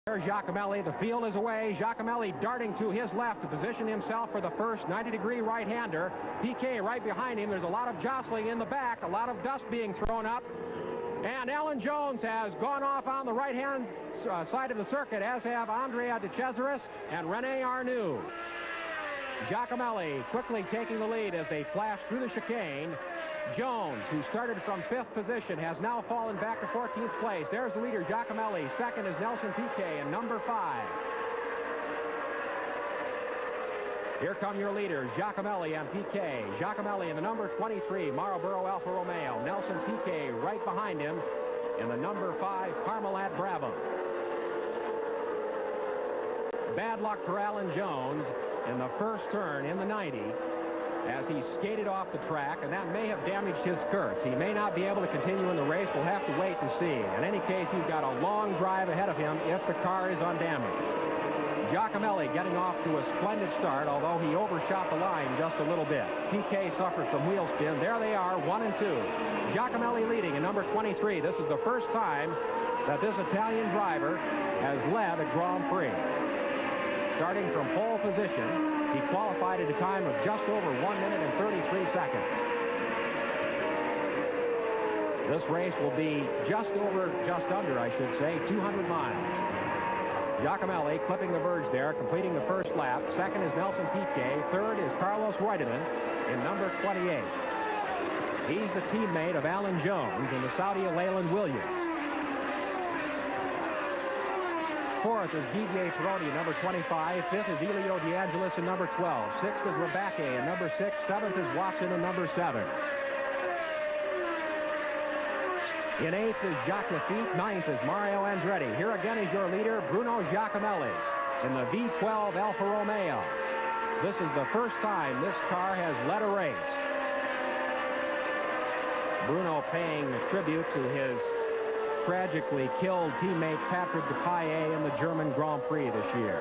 There's Giacomelli. The field is away. Giacomelli darting to his left to position himself for the first 90-degree right-hander. PK right behind him. There's a lot of jostling in the back, a lot of dust being thrown up. And Alan Jones has gone off on the right-hand side of the circuit, as have Andrea De Cesaris and Rene Arnoux. Giacomelli quickly taking the lead as they flash through the chicane. Jones, who started from 5th position, has now fallen back to 14th place. There's the leader, Giacomelli. Second is Nelson Piquet in number 5. Here come your leaders, Giacomelli and Piquet. Giacomelli in the number 23, Marlboro Alfa Romeo. Nelson Piquet right behind him in the number 5, Parmalat Brabham. Bad luck for Alan Jones in the first turn in the 90 as he skated off the track, and that may have damaged his skirts. He may not be able to continue in the race. We'll have to wait and see. In any case, he's got a long drive ahead of him if the car is undamaged. Giacomelli getting off to a splendid start, although he overshot the line just a little bit. PK suffered from wheel spin. There they are, 1 and 2. Giacomelli leading in number 23. This is the first time that this Italian driver has led a Grand Prix. Starting from pole position, he qualified at a time of just over 1 minute and 33 seconds. This race will be just under, I should say, 200 miles. Giacomelli clipping the verge there, completing the first lap. Second is Nelson Piquet. Third is Carlos Reutemann in number 28. He's the teammate of Alan Jones in the Saudi Leyland Williams. Fourth is Didier Pironi, number 25. Fifth is Elio De Angelis in number 12. Sixth is Rebecca in number 6. Seventh is Watson in number 7. In 8th is Jacques Lafitte. 9th is Mario Andretti. Here again is your leader, Bruno Giacomelli, in the V12 Alfa Romeo. This is the first time this car has led a race. Bruno paying tribute to his tragically killed teammate Patrick Depailler in the German Grand Prix this year.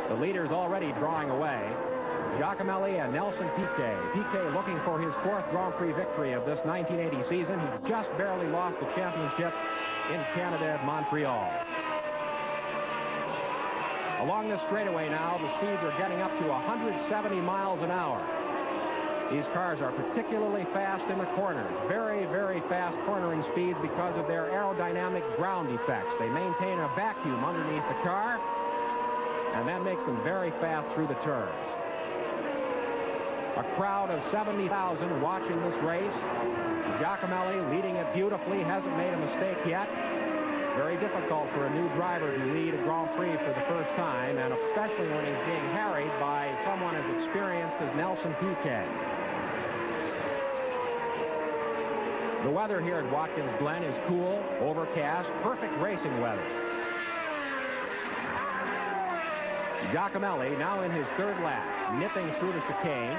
The leader's already drawing away. Giacomelli and Nelson Piquet. Piquet looking for his 4th Grand Prix victory of this 1980 season. He just barely lost the championship in Canada at Montreal. Along this straightaway now, the speeds are getting up to 170 miles an hour. These cars are particularly fast in the corners. Very, very fast cornering speeds because of their aerodynamic ground effects. They maintain a vacuum underneath the car, and that makes them very fast through the turns. A crowd of 70,000 watching this race. Giacomelli leading it beautifully, hasn't made a mistake yet. Very difficult for a new driver to lead a Grand Prix for the first time, and especially when he's being harried by someone as experienced as Nelson Piquet. The weather here at Watkins Glen is cool, overcast, perfect racing weather. Giacomelli now in his 3rd lap, nipping through the chicane.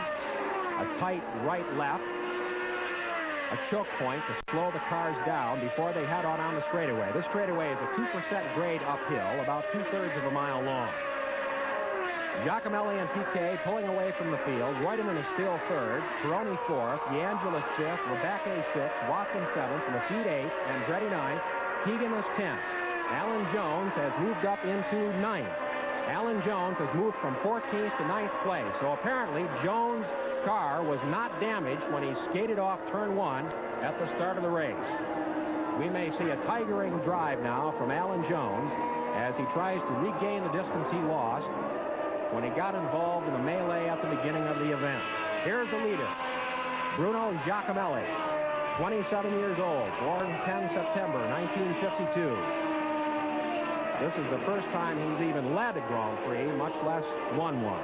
A tight right-left, a choke point to slow the cars down before they head on the straightaway. This straightaway is a 2% grade uphill, about 2/3 of a mile long. Giacomelli and Piquet pulling away from the field. Reutemann is still 3rd, Pironi 4th, De Angelis 5th, Rebecca 6th, Watson 7th, Lafitte 8th, Andretti 9th, Keegan is 10th. Alan Jones has moved up into 9th. Alan Jones has moved from 14th to 9th place. So apparently Jones' car was not damaged when he skated off turn 1 at the start of the race. We may see a tigering drive now from Alan Jones as he tries to regain the distance he lost when he got involved in a melee at the beginning of the event. Here's the leader, Bruno Giacomelli, 27 years old, born 10 September 1952. This is the first time he's even led a Grand Prix, much less won one.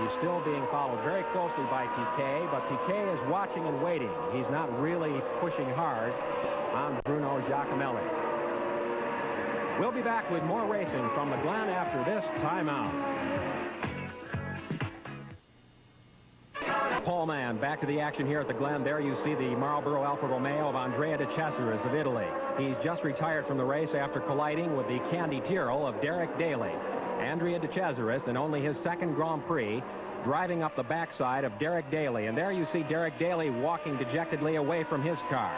He's still being followed very closely by Piquet, but Piquet is watching and waiting. He's not really pushing hard on Bruno Giacomelli. We'll be back with more racing from the Glen after this timeout. Paul Mann back to the action here at the Glen. There you see the Marlboro Alfa Romeo of Andrea De Cesaris of Italy. He's just retired from the race after colliding with the Candy Tyrrell of Derek Daly. Andrea De Cesaris, in only his 2nd Grand Prix, driving up the backside of Derek Daly. And there you see Derek Daly walking dejectedly away from his car.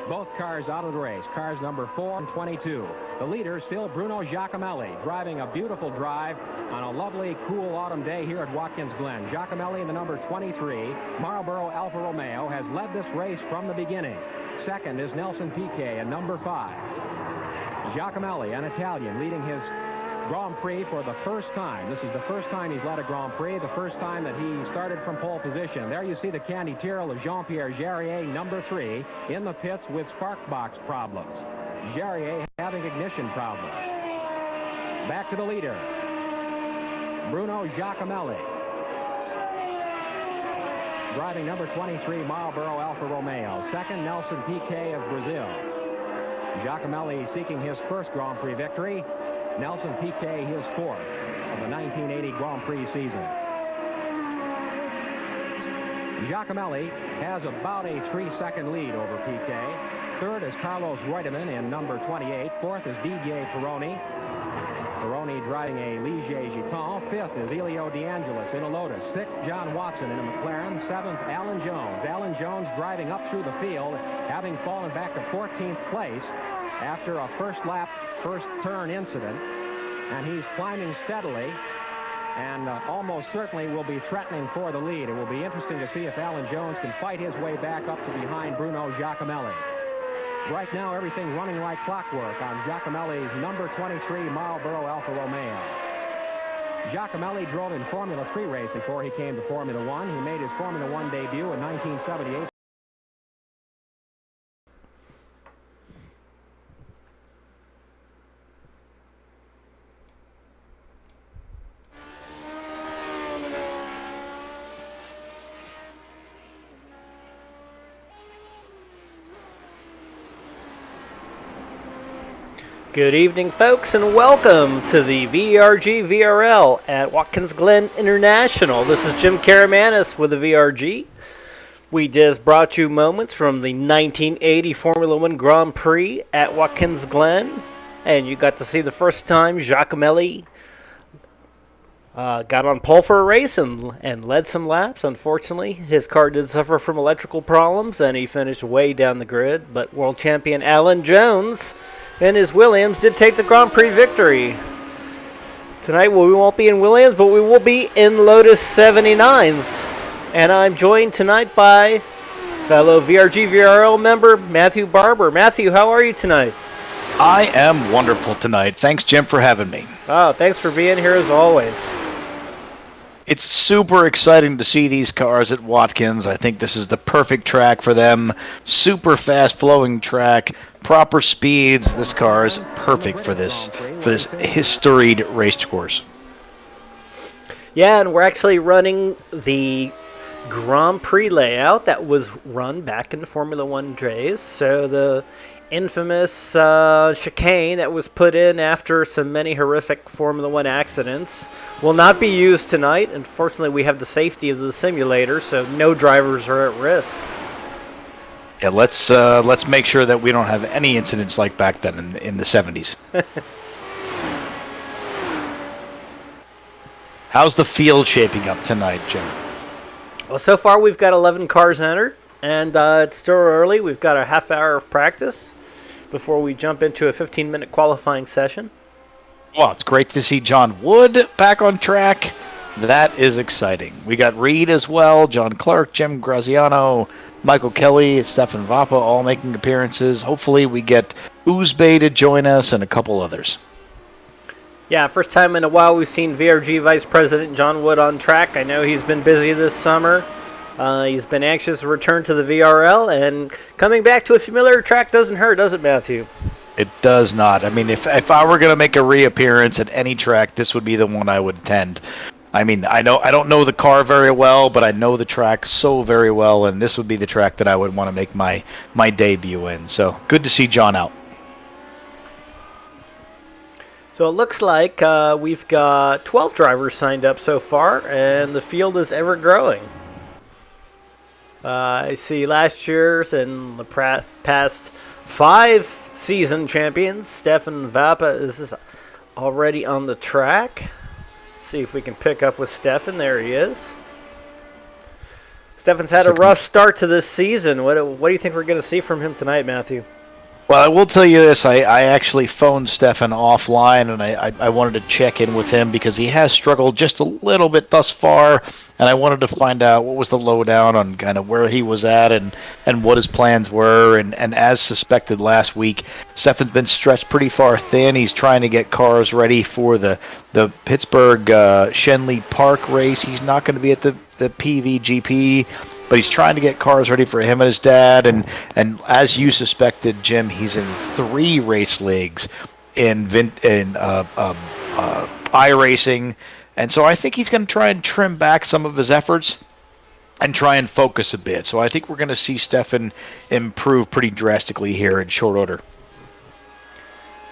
both cars out of the race. Cars number 4 and 22. The leader still Bruno Giacomelli, driving a beautiful drive on a lovely, cool autumn day here at Watkins Glen. Giacomelli in the number 23, Marlboro Alfa Romeo, has led this race from the beginning. Second is Nelson Piquet in number 5. Giacomelli, an Italian, leading his Grand Prix for the first time. This is the first time he's led a Grand Prix, the first time that he started from pole position. There you see the candy Tyrrell of Jean-Pierre Jarier, number 3, in the pits with spark box problems. Jarier having ignition problems. Back to the leader, Bruno Giacomelli, driving number 23 Marlboro Alfa Romeo. Second, Nelson Piquet of Brazil. Giacomelli seeking his first Grand Prix victory. Nelson Piquet his 4th of the 1980 Grand Prix season. Giacomelli has about a 3-second lead over Piquet. Third is Carlos Reutemann in number 28. Fourth is Didier Pironi. Pironi driving a Ligier Giton. Fifth is Elio De Angelis in a Lotus. Sixth, John Watson in a McLaren. Seventh, Alan Jones. Alan Jones driving up through the field, having fallen back to 14th place after a first turn incident, and he's climbing steadily and almost certainly will be threatening for the lead. It will be interesting to see if Alan Jones can fight his way back up to behind Bruno Giacomelli. Right now, everything running like clockwork on Giacomelli's number 23 Marlboro Alfa Romeo. Giacomelli drove in Formula 3 racing before he came to Formula 1. He made his Formula 1 debut in 1978. Good evening, folks, and welcome to the VRG VRL at Watkins Glen International. This is Jim Karamanis with the VRG. We just brought you moments from the 1980 Formula 1 Grand Prix at Watkins Glen, and you got to see the first time Giacomelli got on pole for a race and led some laps. Unfortunately, his car did suffer from electrical problems, and he finished way down the grid, but world champion Alan Jones and his Williams did take the Grand Prix victory. Tonight we won't be in Williams, but we will be in Lotus 79s. And I'm joined tonight by fellow VRG VRL member Matthew Barber. Matthew, how are you tonight? I am wonderful tonight. Thanks, Jim, for having me. Oh, thanks for being here as always. It's super exciting to see these cars at Watkins. I think this is the perfect track for them. Super fast-flowing track, proper speeds. This car is perfect for this historied race course. Yeah, and we're actually running the Grand Prix layout that was run back in the Formula 1 days. So the infamous chicane that was put in after many horrific Formula 1 accidents will not be used tonight. Unfortunately, we have the safety of the simulator, so no drivers are at risk. Yeah, let's make sure that we don't have any incidents like back then in the 70s. How's the field shaping up tonight, Jim? Well, so far we've got 11 cars entered, and it's still early. We've got a half hour of practice before we jump into a 15-minute qualifying session. Well, it's great to see John Wood back on track. That is exciting. We got Reed as well, John Clark, Jim Graziano, Michael Kelly, Stefan Vappa all making appearances. Hopefully we get Oozbay to join us and a couple others. Yeah, first time in a while we've seen VRG Vice President John Wood on track. I know he's been busy this summer. He's been anxious to return to the VRL, and coming back to a familiar track doesn't hurt, does it, Matthew? It does not. I mean, if I were going to make a reappearance at any track, this would be the one I would attend. I mean, I don't know the car very well, but I know the track so very well, and this would be the track that I would want to make my debut in. So good to see John out. So it looks like we've got 12 drivers signed up so far, and the field is ever growing. I see last year's and the past 5 season champions. Stefan Vappa is already on the track. Let's see if we can pick up with Stefan. There he is. Stefan's had a rough start to this season. What do you think we're going to see from him tonight, Matthew? Well, I will tell you this. I actually phoned Stefan offline, and I wanted to check in with him because he has struggled just a little bit thus far, and I wanted to find out what was the lowdown on kind of where he was at and what his plans were. And as suspected last week, Stefan's been stretched pretty far thin. He's trying to get cars ready for the Pittsburgh Shenley Park race. He's not going to be at the PVGP, but he's trying to get cars ready for him and his dad. And as you suspected, Jim, he's in 3 race leagues in iRacing. And so I think he's going to try and trim back some of his efforts and try and focus a bit. So I think we're going to see Stefan improve pretty drastically here in short order.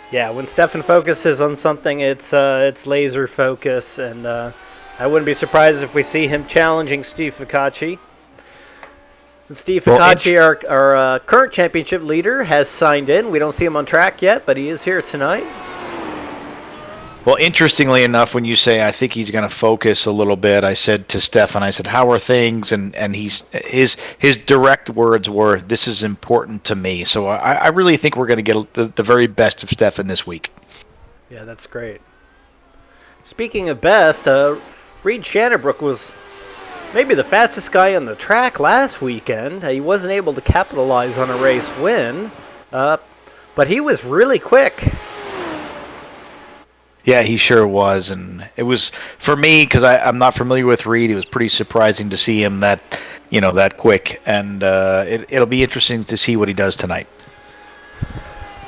Yeah, when Stefan focuses on something, it's laser focus, and I wouldn't be surprised if we see him challenging Steve Ficacci. Steve Ficacci, our current championship leader, has signed in. We don't see him on track yet, but he is here tonight. Well, interestingly enough, when you say I think he's going to focus a little bit, I said to Stefan, I said, how are things? And his direct words were, this is important to me. So I really think we're going to get the very best of Stefan this week. Yeah, that's great. Speaking of best, Reed Shannonbrook was maybe the fastest guy on the track last weekend. He wasn't able to capitalize on a race win, but he was really quick. Yeah, he sure was, and it was, for me, because I'm not familiar with Reed, it was pretty surprising to see him that quick, and it'll be interesting to see what he does tonight.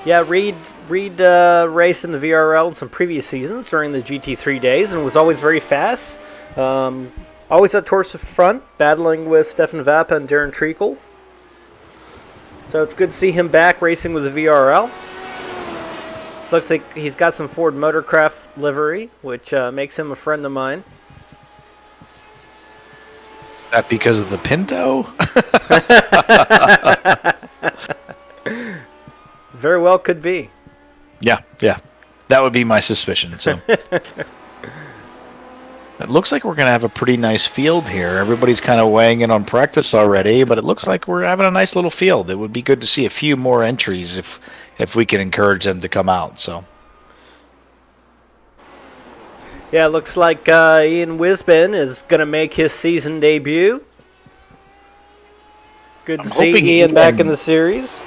Yeah, Reed raced in the VRL in some previous seasons during the GT3 days and was always very fast. Always up towards the front, battling with Stefan Vappa and Darren Treacle. So it's good to see him back racing with the VRL. Looks like he's got some Ford Motorcraft livery, which makes him a friend of mine. That because of the Pinto? Very well could be. Yeah. That would be my suspicion. So it looks like we're going to have a pretty nice field here. Everybody's kind of weighing in on practice already, but it looks like we're having a nice little field. It would be good to see a few more entries if we can encourage them to come out. So yeah, it looks like Ian Wisben is going to make his season debut. Good to see Ian back in the series.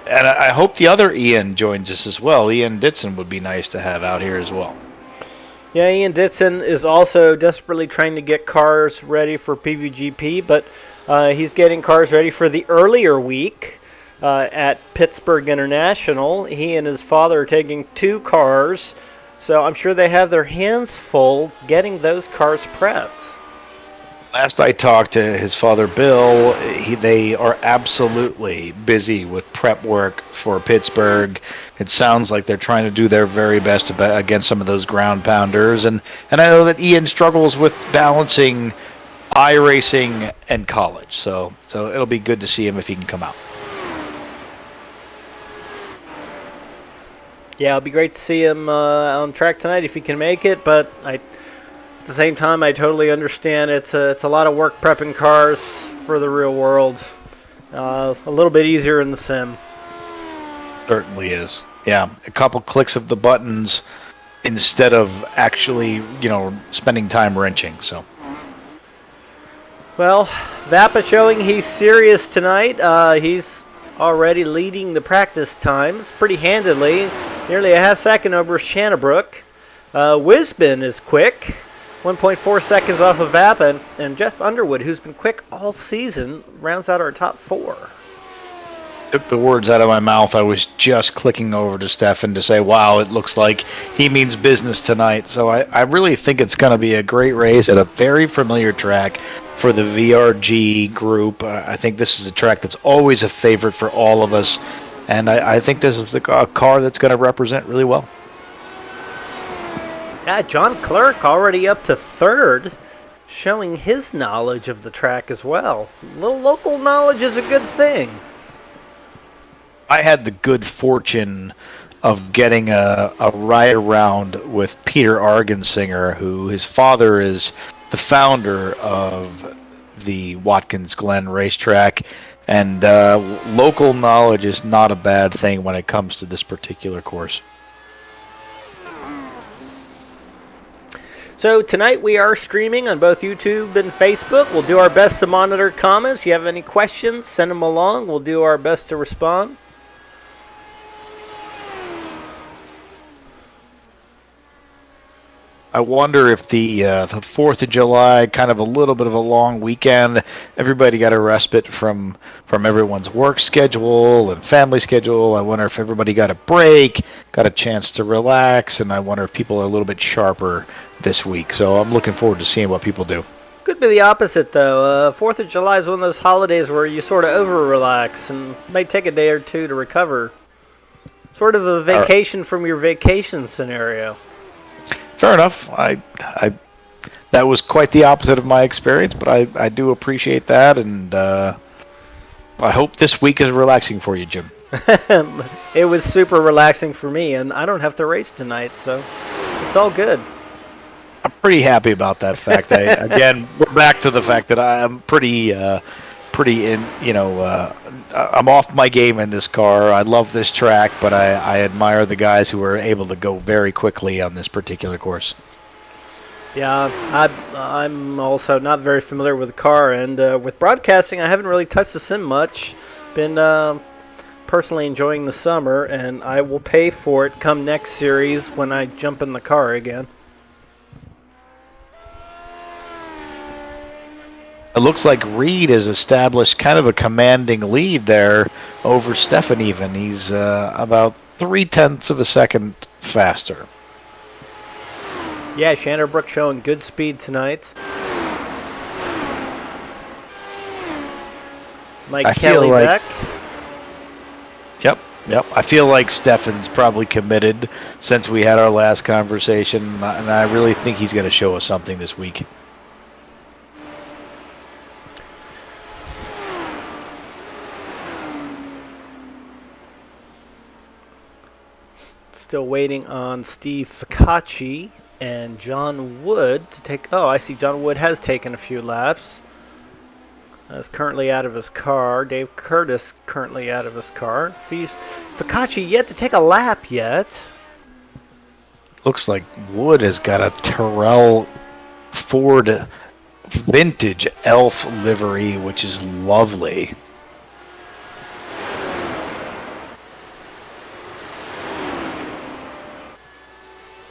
And I hope the other Ian joins us as well. Ian Ditson would be nice to have out here as well. Yeah, Ian Ditson is also desperately trying to get cars ready for PVGP, but he's getting cars ready for the earlier week at Pittsburgh International. He and his father are taking 2 cars, so I'm sure they have their hands full getting those cars prepped. Last I talked to his father, Bill, they are absolutely busy with prep work for Pittsburgh. It sounds like they're trying to do their very best against some of those ground pounders. And I know that Ian struggles with balancing iRacing and college. So it'll be good to see him if he can come out. Yeah, it'll be great to see him on track tonight if he can make it, but at the same time, I totally understand it's a lot of work prepping cars for the real world. A little bit easier in the sim. Certainly is. Yeah, a couple clicks of the buttons instead of actually, spending time wrenching. So. Well, Vappa showing he's serious tonight. He's already leading the practice times pretty handedly, nearly a half second over Shannonbrook. Wisben is quick. 1.4 seconds off of Vappa, and Jeff Underwood, who's been quick all season, rounds out our top 4. Took the words out of my mouth. I was just clicking over to Stefan to say, wow, it looks like he means business tonight. So I really think it's going to be a great race at a very familiar track for the VRG group. I think this is a track that's always a favorite for all of us, and I think this is a car that's going to represent really well. Yeah, John Clerk already up to 3rd, showing his knowledge of the track as well. A little local knowledge is a good thing. I had the good fortune of getting a ride around with Peter Argensinger, who his father is the founder of the Watkins Glen racetrack, and local knowledge is not a bad thing when it comes to this particular course. So tonight we are streaming on both YouTube and Facebook. We'll do our best to monitor comments. If you have any questions, send them along. We'll do our best to respond. I wonder if the 4th of July, kind of a little bit of a long weekend, everybody got a respite from everyone's work schedule and family schedule. I wonder if everybody got a break, got a chance to relax, and I wonder if people are a little bit sharper this week. So I'm looking forward to seeing what people do. Could be the opposite, though. 4th of July is one of those holidays where you sort of over-relax and may take a day or two to recover. Sort of a vacation from your vacation scenario. Fair enough. That was quite the opposite of my experience, but I do appreciate that, and I hope this week is relaxing for you, Jim. It was super relaxing for me, and I don't have to race tonight, so it's all good. I'm pretty happy about that fact. Again, we're back to the fact that I'm pretty in, I'm off my game in this car. I love this track, but I admire the guys who are able to go very quickly on this particular course. Yeah, I'm also not very familiar with the car, and with broadcasting, I haven't really touched the sim much. Been personally enjoying the summer, and I will pay for it come next series when I jump in the car again. It looks like Reed has established kind of a commanding lead there over Stefan even. He's about 0.3 of a second faster. Yeah, Shanderbrook showing good speed tonight. Mike Kelly back. Yep. I feel like Stefan's probably committed since we had our last conversation, and I really think he's going to show us something this week. Still waiting on Steve Ficacci and John Wood to take... Oh, I see John Wood has taken a few laps. Is currently out of his car. Dave Curtis currently out of his car. Ficacci yet to take a lap yet. Looks like Wood has got a Terrell Ford vintage elf livery, which is lovely.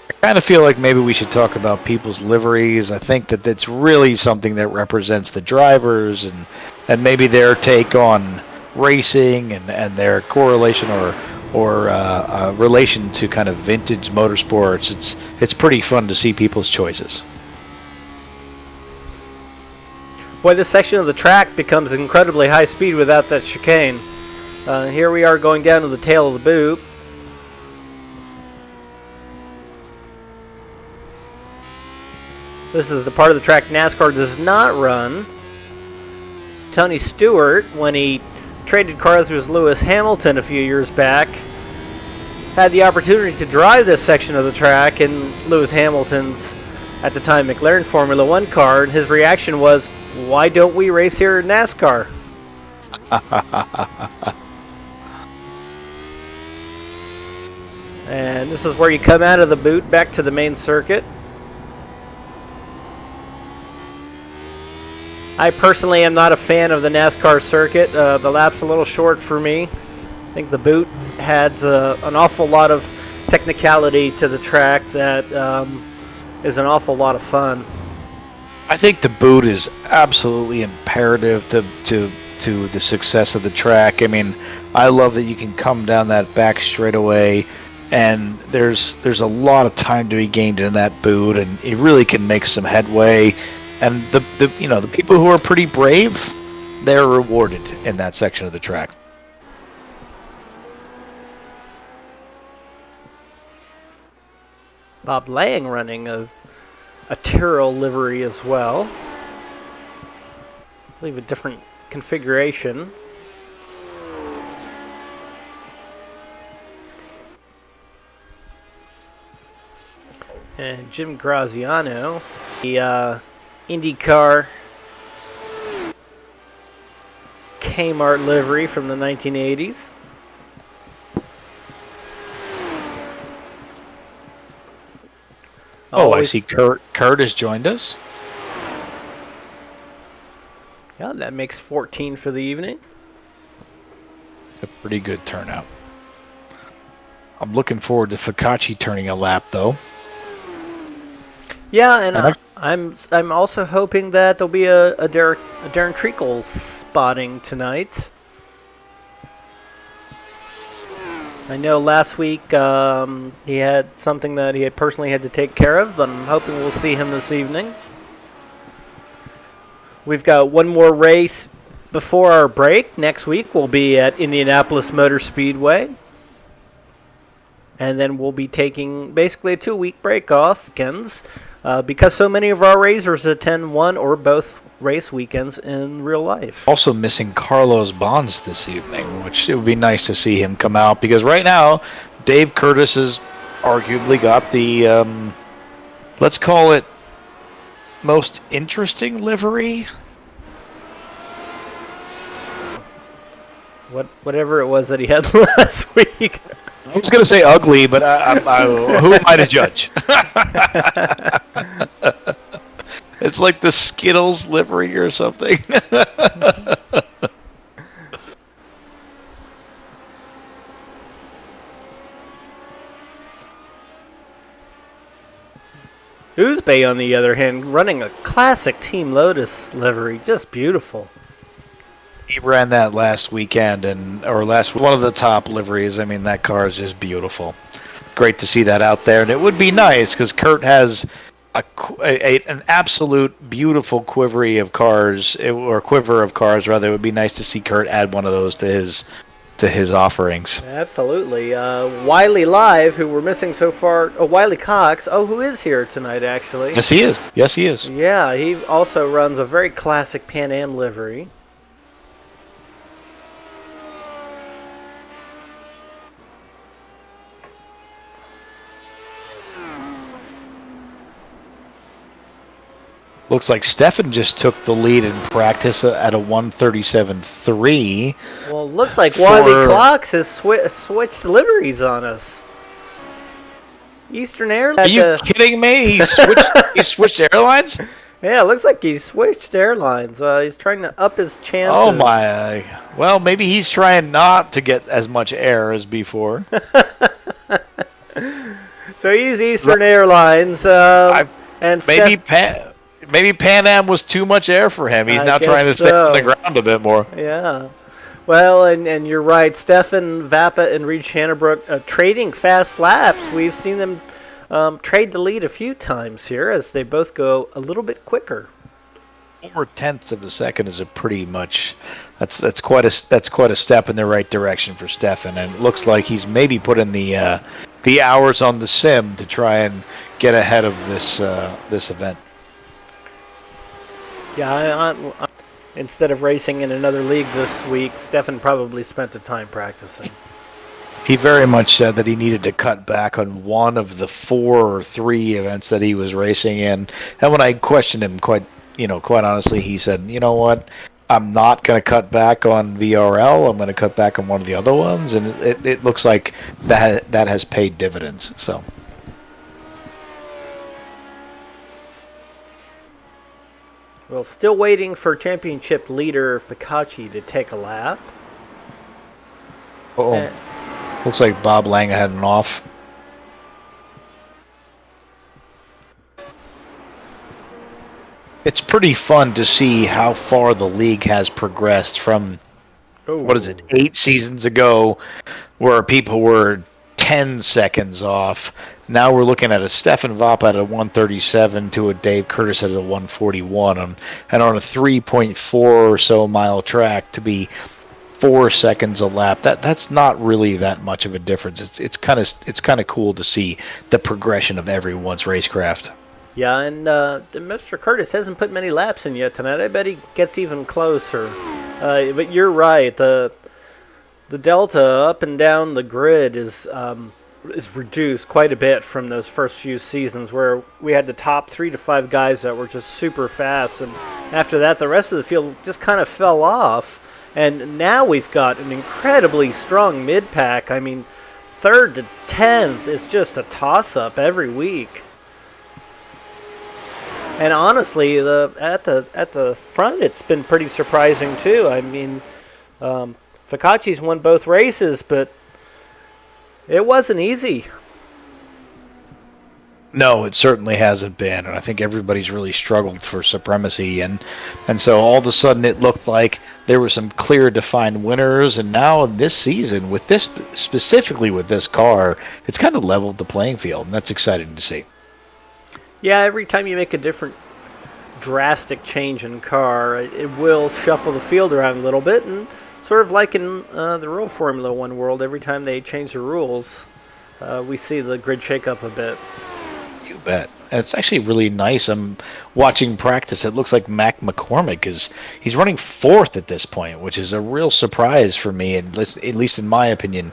I kind of feel like maybe we should talk about people's liveries. I think that it's really something that represents the drivers and maybe their take on racing and their correlation or relation to kind of vintage motorsports. It's pretty fun to see people's choices. Boy, this section of the track becomes incredibly high speed without that chicane. Here we are going down to the tail of the boot. This is the part of the track NASCAR does not run. Tony Stewart, when he traded cars with Lewis Hamilton a few years back, had the opportunity to drive this section of the track in Lewis Hamilton's, at the time, McLaren Formula One car, and his reaction was, "Why don't we race here in NASCAR?" And this is where you come out of the boot back to the main circuit. I personally am not a fan of the NASCAR circuit. The lap's a little short for me. I think the boot adds an awful lot of technicality to the track that is an awful lot of fun. I think the boot is absolutely imperative to the success of the track. I mean, I love that you can come down that back straightaway, and there's a lot of time to be gained in that boot, and it really can make some headway. And the people who are pretty brave, they're rewarded in that section of the track. Bob Lang running a Tyrrell livery as well. I believe a different configuration. And Jim Graziano, the IndyCar Kmart livery from the 1980s. Oh, I see Kurt has joined us. Yeah, that makes 14 for the evening. It's a pretty good turnout. I'm looking forward to Focacci turning a lap, though. Yeah, and I'm also hoping that there'll be a Darren Treacle spotting tonight. I know last week he had something that he had personally had to take care of, but I'm hoping we'll see him this evening. We've got one more race before our break. Next week we'll be at Indianapolis Motor Speedway. And then we'll be taking basically a 2-week break off weekends because so many of our racers attend one or both race weekends in real life. Also missing Carlos Bonds this evening, which it would be nice to see him come out because right now Dave Curtis has arguably got the, let's call it, most interesting livery. Whatever it was that he had last week. I was going to say ugly, but who am I to judge? It's like the Skittles livery or something. Oozbay, on the other hand, running a classic Team Lotus livery. Just beautiful. He ran that last weekend, one of the top liveries. I mean, that car is just beautiful. Great to see that out there, and it would be nice because Kurt has an absolute beautiful quiver of cars. It would be nice to see Kurt add one of those to his offerings. Absolutely. Wiley Live, who we're missing so far. Oh, Wiley Cox. Oh, who is here tonight, actually? Yes, he is. Yes, he is. Yeah, he also runs a very classic Pan Am livery. Looks like Stefan just took the lead in practice at a 137.3. Well, looks like Wiley Cox has switched liveries on us. Eastern Airlines. Are you kidding me? He switched airlines? Yeah, it looks like he's switched airlines. He's trying to up his chances. Oh, my. Well, maybe he's trying not to get as much air as before. So he's Eastern Airlines. Maybe Pan Am was too much air for him. He's now trying to stay on the ground a bit more. Yeah. Well, and you're right. Stefan Vappa and Reed Shannabrook trading fast laps. We've seen them trade the lead a few times here as they both go a little bit quicker. 4/10 of a second is a pretty much that's quite a step in the right direction for Stefan, and it looks like he's maybe put in the hours on the sim to try and get ahead of this event. Yeah, instead of racing in another league this week, Stefan probably spent the time practicing. He very much said that he needed to cut back on one of the 4 or 3 events that he was racing in. And when I questioned him quite honestly, he said, "You know what? I'm not going to cut back on VRL. I'm going to cut back on one of the other ones." And it looks like that has paid dividends. So. Well, still waiting for championship leader Focacci to take a lap. Looks like Bob Lang had an off. It's pretty fun to see how far the league has progressed from, 8 seasons ago, where people were 10 seconds off. Now we're looking at a Stefan Vappa at a 137 to a Dave Curtis at a 141, and on a 3.4 or so mile track to be 4 seconds a lap. That's not really that much of a difference. It's kind of cool to see the progression of everyone's racecraft. Yeah, and Mr. Curtis hasn't put many laps in yet tonight. I bet he gets even closer. But you're right. The delta up and down the grid is reduced quite a bit from those first few seasons where we had the top 3 to 5 guys that were just super fast, and after that the rest of the field just kind of fell off. And now we've got an incredibly strong mid-pack. I mean, 3rd to 10th is just a toss-up every week. And honestly, at the front, it's been pretty surprising too. I mean, Focacci's won both races, but it wasn't easy. No, it certainly hasn't been, and I think everybody's really struggled for supremacy, and so all of a sudden it looked like there were some clear defined winners, and now this season, with this specifically with this car, it's kind of leveled the playing field, and that's exciting to see. Yeah, every time you make a different drastic change in car, it will shuffle the field around a little bit, and sort of like in the real Formula One world, every time they change the rules, we see the grid shake up a bit. You bet. And it's actually really nice. I'm watching practice. It looks like Mac McCormick he's running 4th at this point, which is a real surprise for me, at least in my opinion,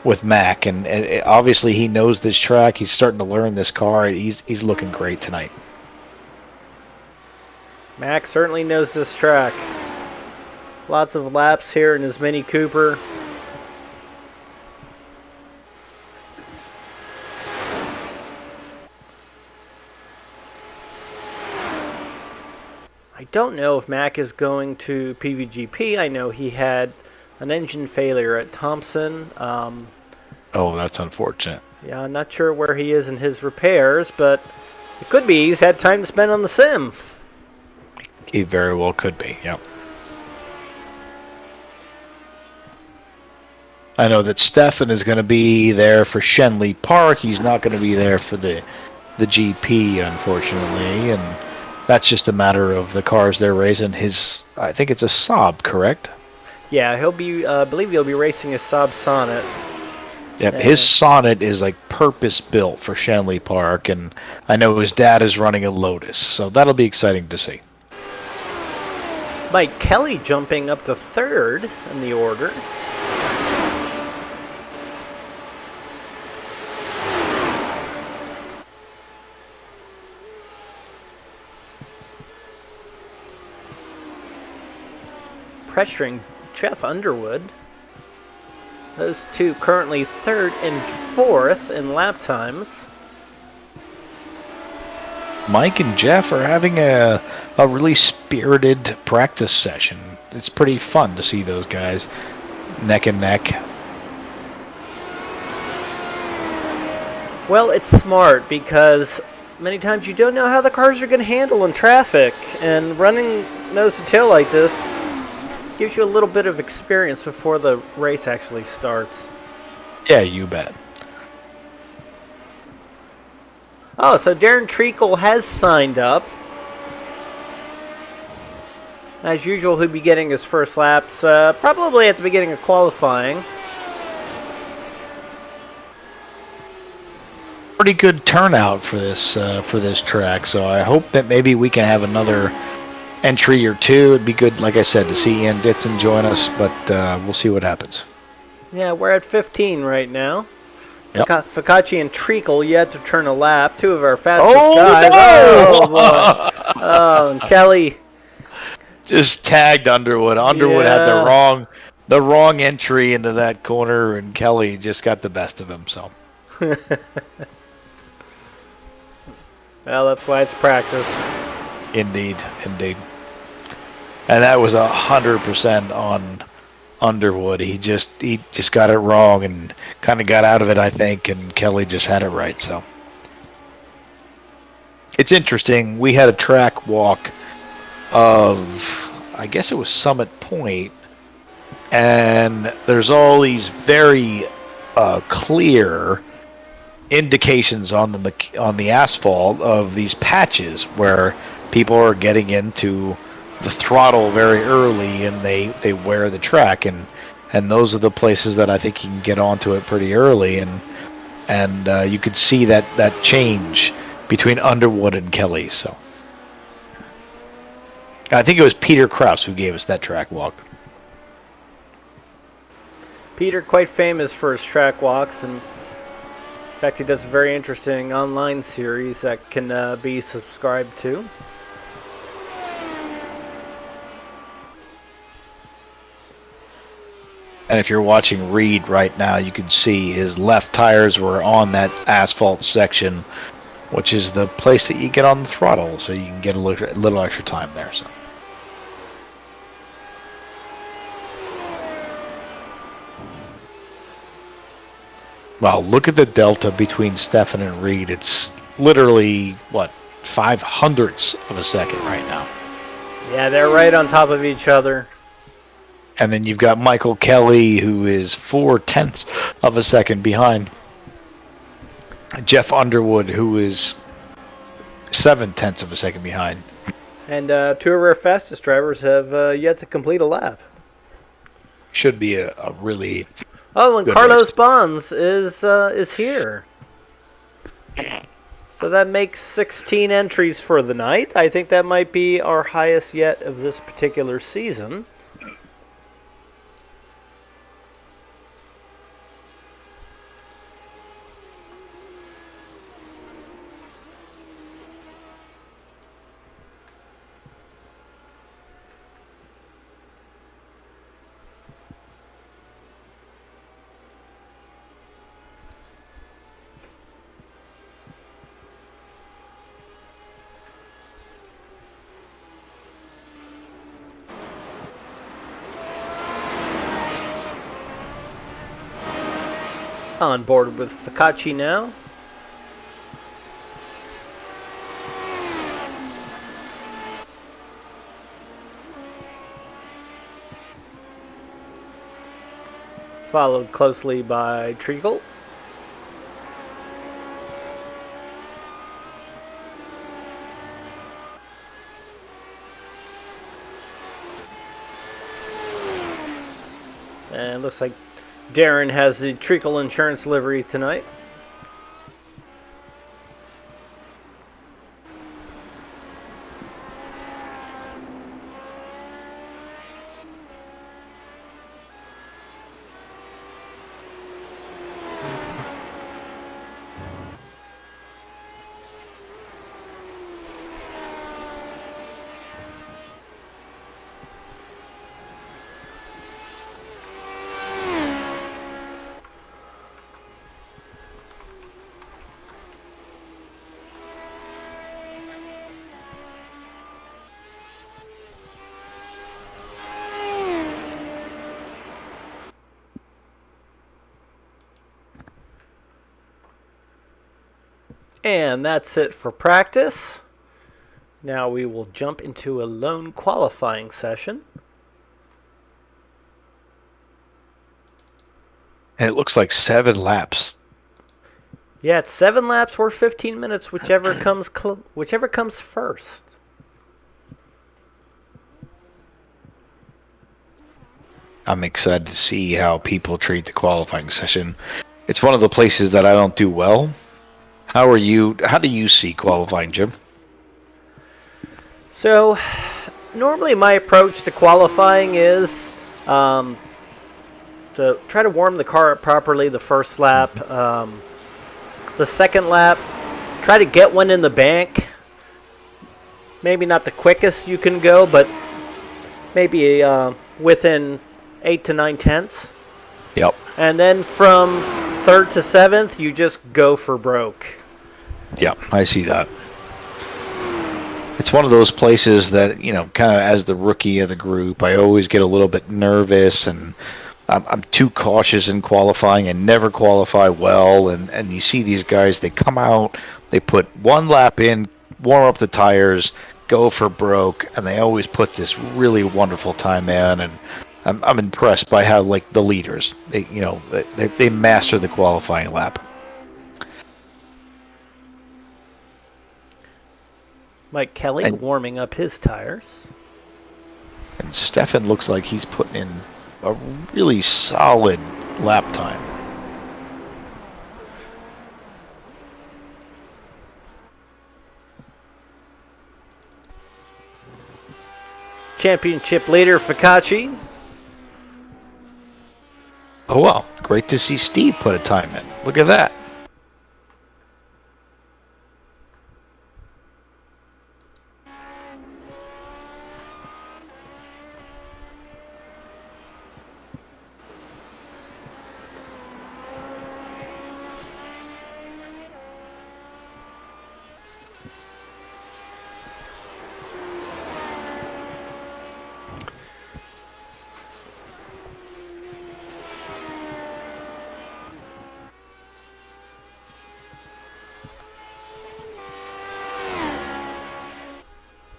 with Mac. And obviously he knows this track. He's starting to learn this car. He's looking great tonight. Mac certainly knows this track. Lots of laps here in his Mini Cooper. I don't know if Mac is going to PVGP. I know he had an engine failure at Thompson. Oh, that's unfortunate. Yeah, I'm not sure where he is in his repairs, but it could be he's had time to spend on the sim. He very well could be, yep. I know that Stefan is going to be there for Shenley Park. He's not going to be there for the GP, unfortunately, and that's just a matter of the cars they're racing. I think it's a Saab, correct? Yeah, he'll be. I believe he'll be racing a Saab Sonnet. Yep, his Sonnet is like purpose built for Shenley Park, and I know his dad is running a Lotus, so that'll be exciting to see. Mike Kelly jumping up to 3rd in the order. Pressuring Jeff Underwood. Those two currently 3rd and 4th in lap times. Mike and Jeff are having a really spirited practice session. It's pretty fun to see those guys neck and neck. Well, it's smart because many times you don't know how the cars are going to handle in traffic, and running nose to tail like this gives you a little bit of experience before the race actually starts. Yeah, you bet. Oh, so Darren Treacle has signed up. As usual, he'll be getting his first laps probably at the beginning of qualifying. Pretty good turnout for this track, so I hope that maybe we can have another entry or two. It'd be good, like I said, to see Ian Ditson join us, but we'll see what happens. Yeah, we're at 15 right now. Yep. Focacci and Treacle yet to turn a lap. Two of our fastest guys. No! Oh, boy. Oh, and Kelly just tagged Underwood. Underwood had the wrong entry into that corner, and Kelly just got the best of him. So. Well, that's why it's practice. Indeed. And that was 100% on Underwood. He just got it wrong and kind of got out of it, I think, and Kelly just had it right. So it's interesting. We had a track walk of, I guess it was Summit Point, and there's all these very clear indications on the asphalt of these patches where people are getting into the throttle very early and they wear the track, and those are the places that I think you can get onto it pretty early, and you could see that change between Underwood and Kelly. So I think it was Peter Kraus who gave us that track walk. Peter, quite famous for his track walks, and in fact he does a very interesting online series that can be subscribed to. And if you're watching Reed right now, you can see his left tires were on that asphalt section, which is the place that you get on the throttle, so you can get a little extra time there. So. Wow, look at the delta between Stefan and Reed. It's literally, what, 0.05 of a second right now. Yeah, they're right on top of each other. And then you've got Michael Kelly, who is 0.4 of a second behind Jeff Underwood, who is 0.7 of a second behind. And two of our fastest drivers have yet to complete a lap. Should be a really Oh, and good Carlos race. Bonds is here. So that makes 16 entries for the night. I think that might be our highest yet of this particular season. On board with Focacci now. Followed closely by Treacle. And it looks like Darren has the Treacle Insurance livery tonight. And that's it for practice. Now we will jump into a lone qualifying session. And it looks like 7 laps. Yeah, it's 7 laps or 15 minutes, whichever comes first. I'm excited to see how people treat the qualifying session. It's one of the places that I don't do well. How do you see qualifying, Jim? So, normally my approach to qualifying is to try to warm the car up properly the first lap. The second lap, try to get one in the bank. Maybe not the quickest you can go, but maybe within 8 to 9 tenths. Yep. And then from 3rd to 7th, you just go for broke. Yeah, I see that. It's one of those places that, kind of as the rookie of the group, I always get a little bit nervous, and I'm too cautious in qualifying and never qualify well. And you see these guys, they come out, they put one lap in, warm up the tires, go for broke, and they always put this really wonderful time in. And I'm impressed by how, like, the leaders, they master the qualifying lap. Mike Kelly warming up his tires. And Stefan looks like he's putting in a really solid lap time. Championship leader Focacci. Oh, well, great to see Steve put a time in. Look at that.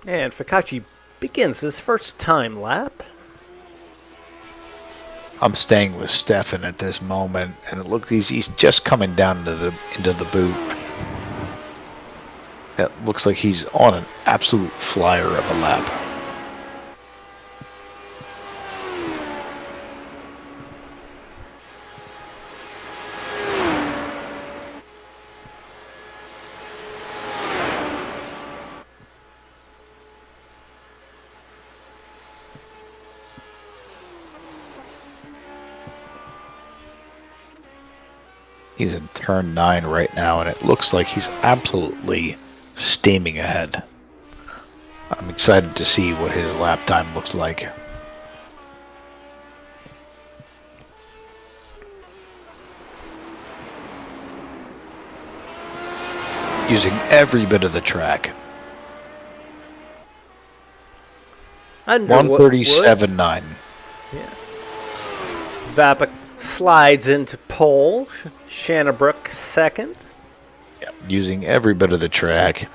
And Fikachi begins his first time lap. I'm staying with Stefan at this moment, and it looks he's just coming down into the boot. It looks like he's on an absolute flyer of a lap. He's in turn 9 right now, and it looks like he's absolutely steaming ahead. I'm excited to see what his lap time looks like. Using every bit of the track. 137.9. Yeah. Vapa slides into pole. Shannabrook second. Yep. Using every bit of the track.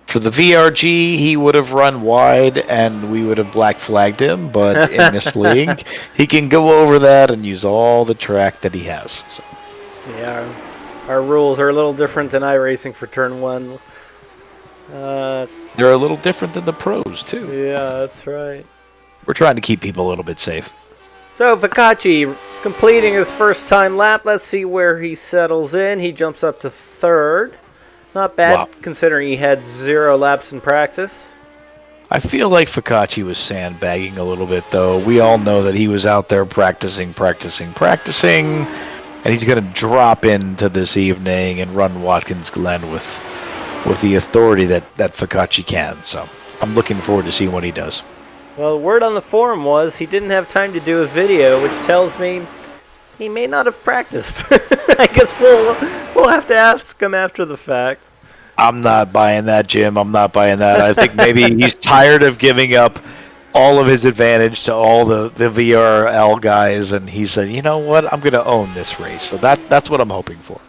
For the VRG, he would have run wide and we would have black flagged him, but in this league, he can go over that and use all the track that he has. So. Yeah, our rules are a little different than iRacing for turn 1. They're a little different than the pros, too. Yeah, that's right. We're trying to keep people a little bit safe. So, Fikachi completing his first time lap. Let's see where he settles in. He jumps up to third. Not bad, considering he had 0 laps in practice. I feel like Fikachi was sandbagging a little bit, though. We all know that he was out there practicing, and he's going to drop into this evening and run Watkins Glen with the authority that Fikachi can. So I'm looking forward to seeing what he does. Well, the word on the forum was he didn't have time to do a video, which tells me he may not have practiced. I guess we'll have to ask him after the fact. I'm not buying that, Jim. I'm not buying that. I think maybe he's tired of giving up all of his advantage to all the VRL guys, and he said, you know what, I'm going to own this race. So that's what I'm hoping for.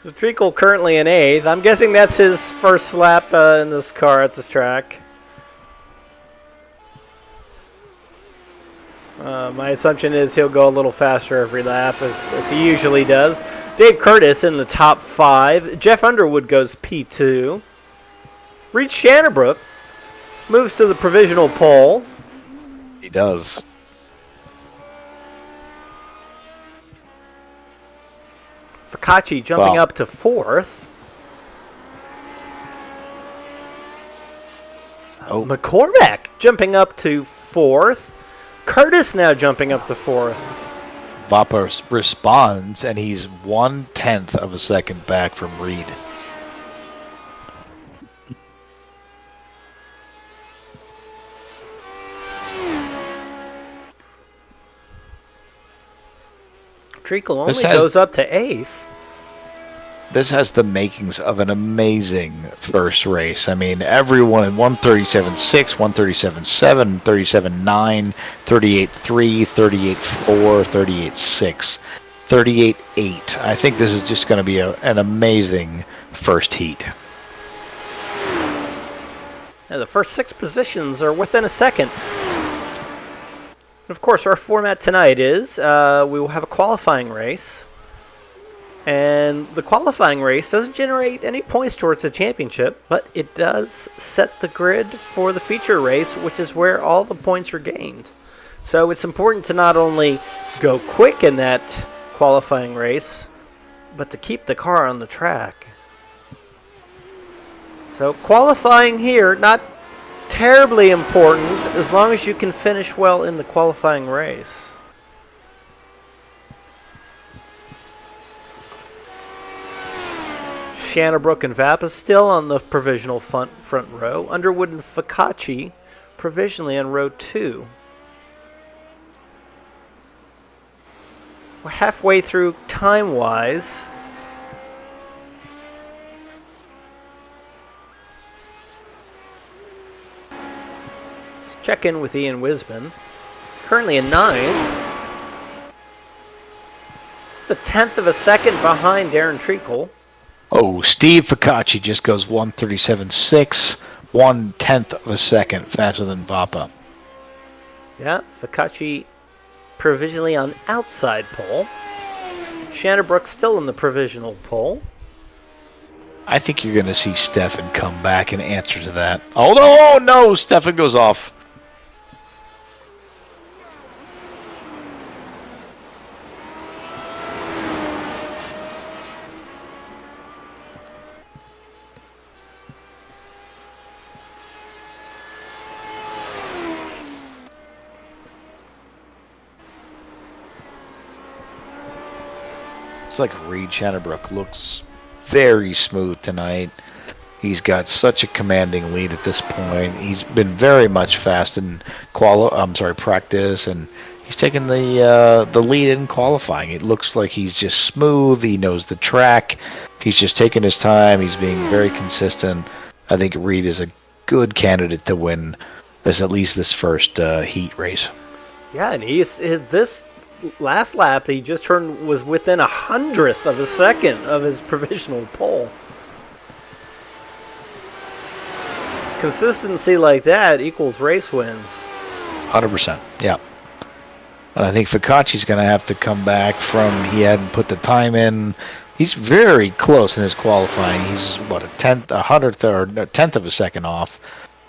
So Treacle currently in 8th. I'm guessing that's his first lap in this car at this track. My assumption is he'll go a little faster every lap, as he usually does. Dave Curtis in the top 5. Jeff Underwood goes P2. Reed Shannabrook moves to the provisional pole. He does. Fikachi jumping up to 4th. Oh. McCormack jumping up to 4th. Curtis now jumping up to 4th. Vapa responds, and he's 1/10 of a second back from Reed. Treacle only goes up to 8th. This has the makings of an amazing first race. I mean, everyone in 137.6, 137.7, 37.9, 38.3, 38.4, 38.6, 38.8. I think this is just going to be an amazing first heat. Yeah, the first 6 positions are within a second. Of course, our format tonight is we will have a qualifying race. And the qualifying race doesn't generate any points towards the championship, but it does set the grid for the feature race, which is where all the points are gained. So it's important to not only go quick in that qualifying race, but to keep the car on the track. So qualifying here, not terribly important as long as you can finish well in the qualifying race. Shannabrook and Vapa still on the provisional front row. Underwood and Fikachi provisionally on row 2. We're halfway through time-wise. Let's check in with Ian Wisman. Currently in 9th. Just a 1/10 of a second behind Darren Treacle. Oh, Steve Ficacci just goes 1:37.6, 1/10 of a second faster than Vapa. Yeah, Ficacci provisionally on outside pole. Shannerbrook still in the provisional pole. I think you're going to see Stefan come back and answer to that. Oh, no, Stefan goes off. It's like Reed Shannerbrook looks very smooth tonight. He's got such a commanding lead at this point. He's been very much fast in practice, and he's taken the lead in qualifying. It looks like he's just smooth. He knows the track. He's just taking his time. He's being very consistent. I think Reed is a good candidate to win at least this first heat race. Yeah, and this last lap he just turned was within 100th of a second of his provisional pole. Consistency like that equals race wins. 100%, yeah. And I think Ficacci's going to have to come back from he hadn't put the time in. He's very close in his qualifying. He's what, a 100th or a 10th of a second off.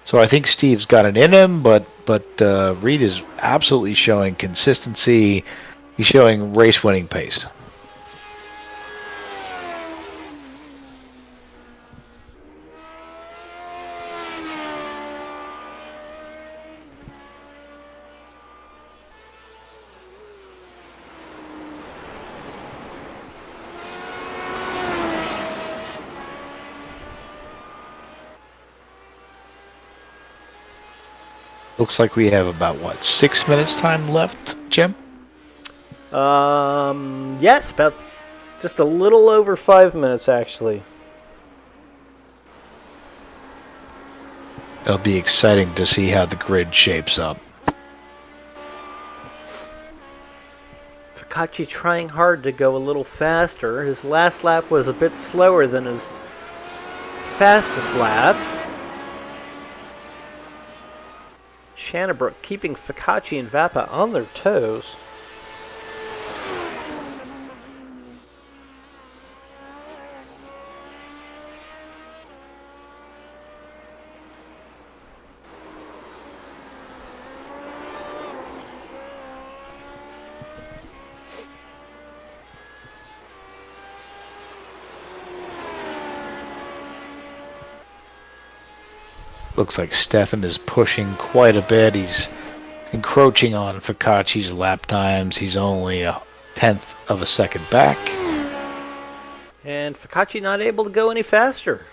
So I think Steve's got it in him, but Reed is absolutely showing consistency. He's showing race-winning pace. Looks like we have about, 6 minutes time left, Jim? Yes, about just a little over 5 minutes, actually. It'll be exciting to see how the grid shapes up. Ficacci trying hard to go a little faster. His last lap was a bit slower than his fastest lap. Shannerbrook keeping Ficacci and Vapa on their toes. Looks like Stefan is pushing quite a bit. He's encroaching on Ficacci's lap times. He's only a 10th of a second back. And Ficacci not able to go any faster.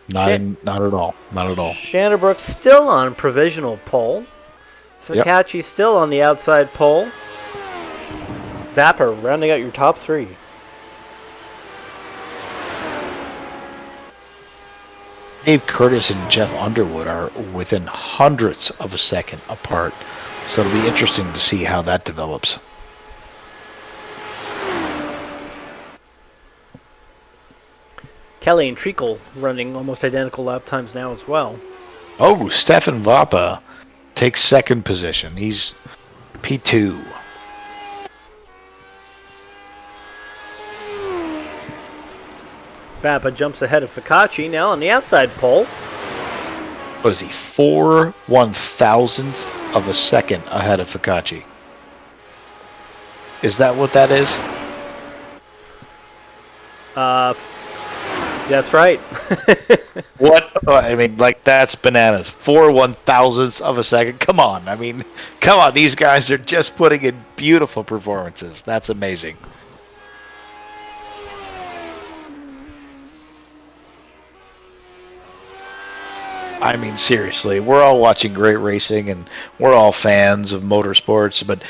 Not at all. Not at all. Shannerbrook still on provisional pole. Ficacci still on the outside pole. Vapa rounding out your top three. Dave Curtis and Jeff Underwood are within hundredths of a second apart, so it'll be interesting to see how that develops. Kelly and Treacle running almost identical lap times now as well. Oh, Stefan Vapa takes second position. He's P2. Vapa jumps ahead of Ficacci now on the outside pole. What is he? 4/1000th of a second ahead of Ficacci. Is that what that is? That's right. What? I mean, like, that's bananas. 4/1000ths of a second. Come on. I mean, come on. These guys are just putting in beautiful performances. That's amazing. I mean, seriously, we're all watching great racing and we're all fans of motorsports, but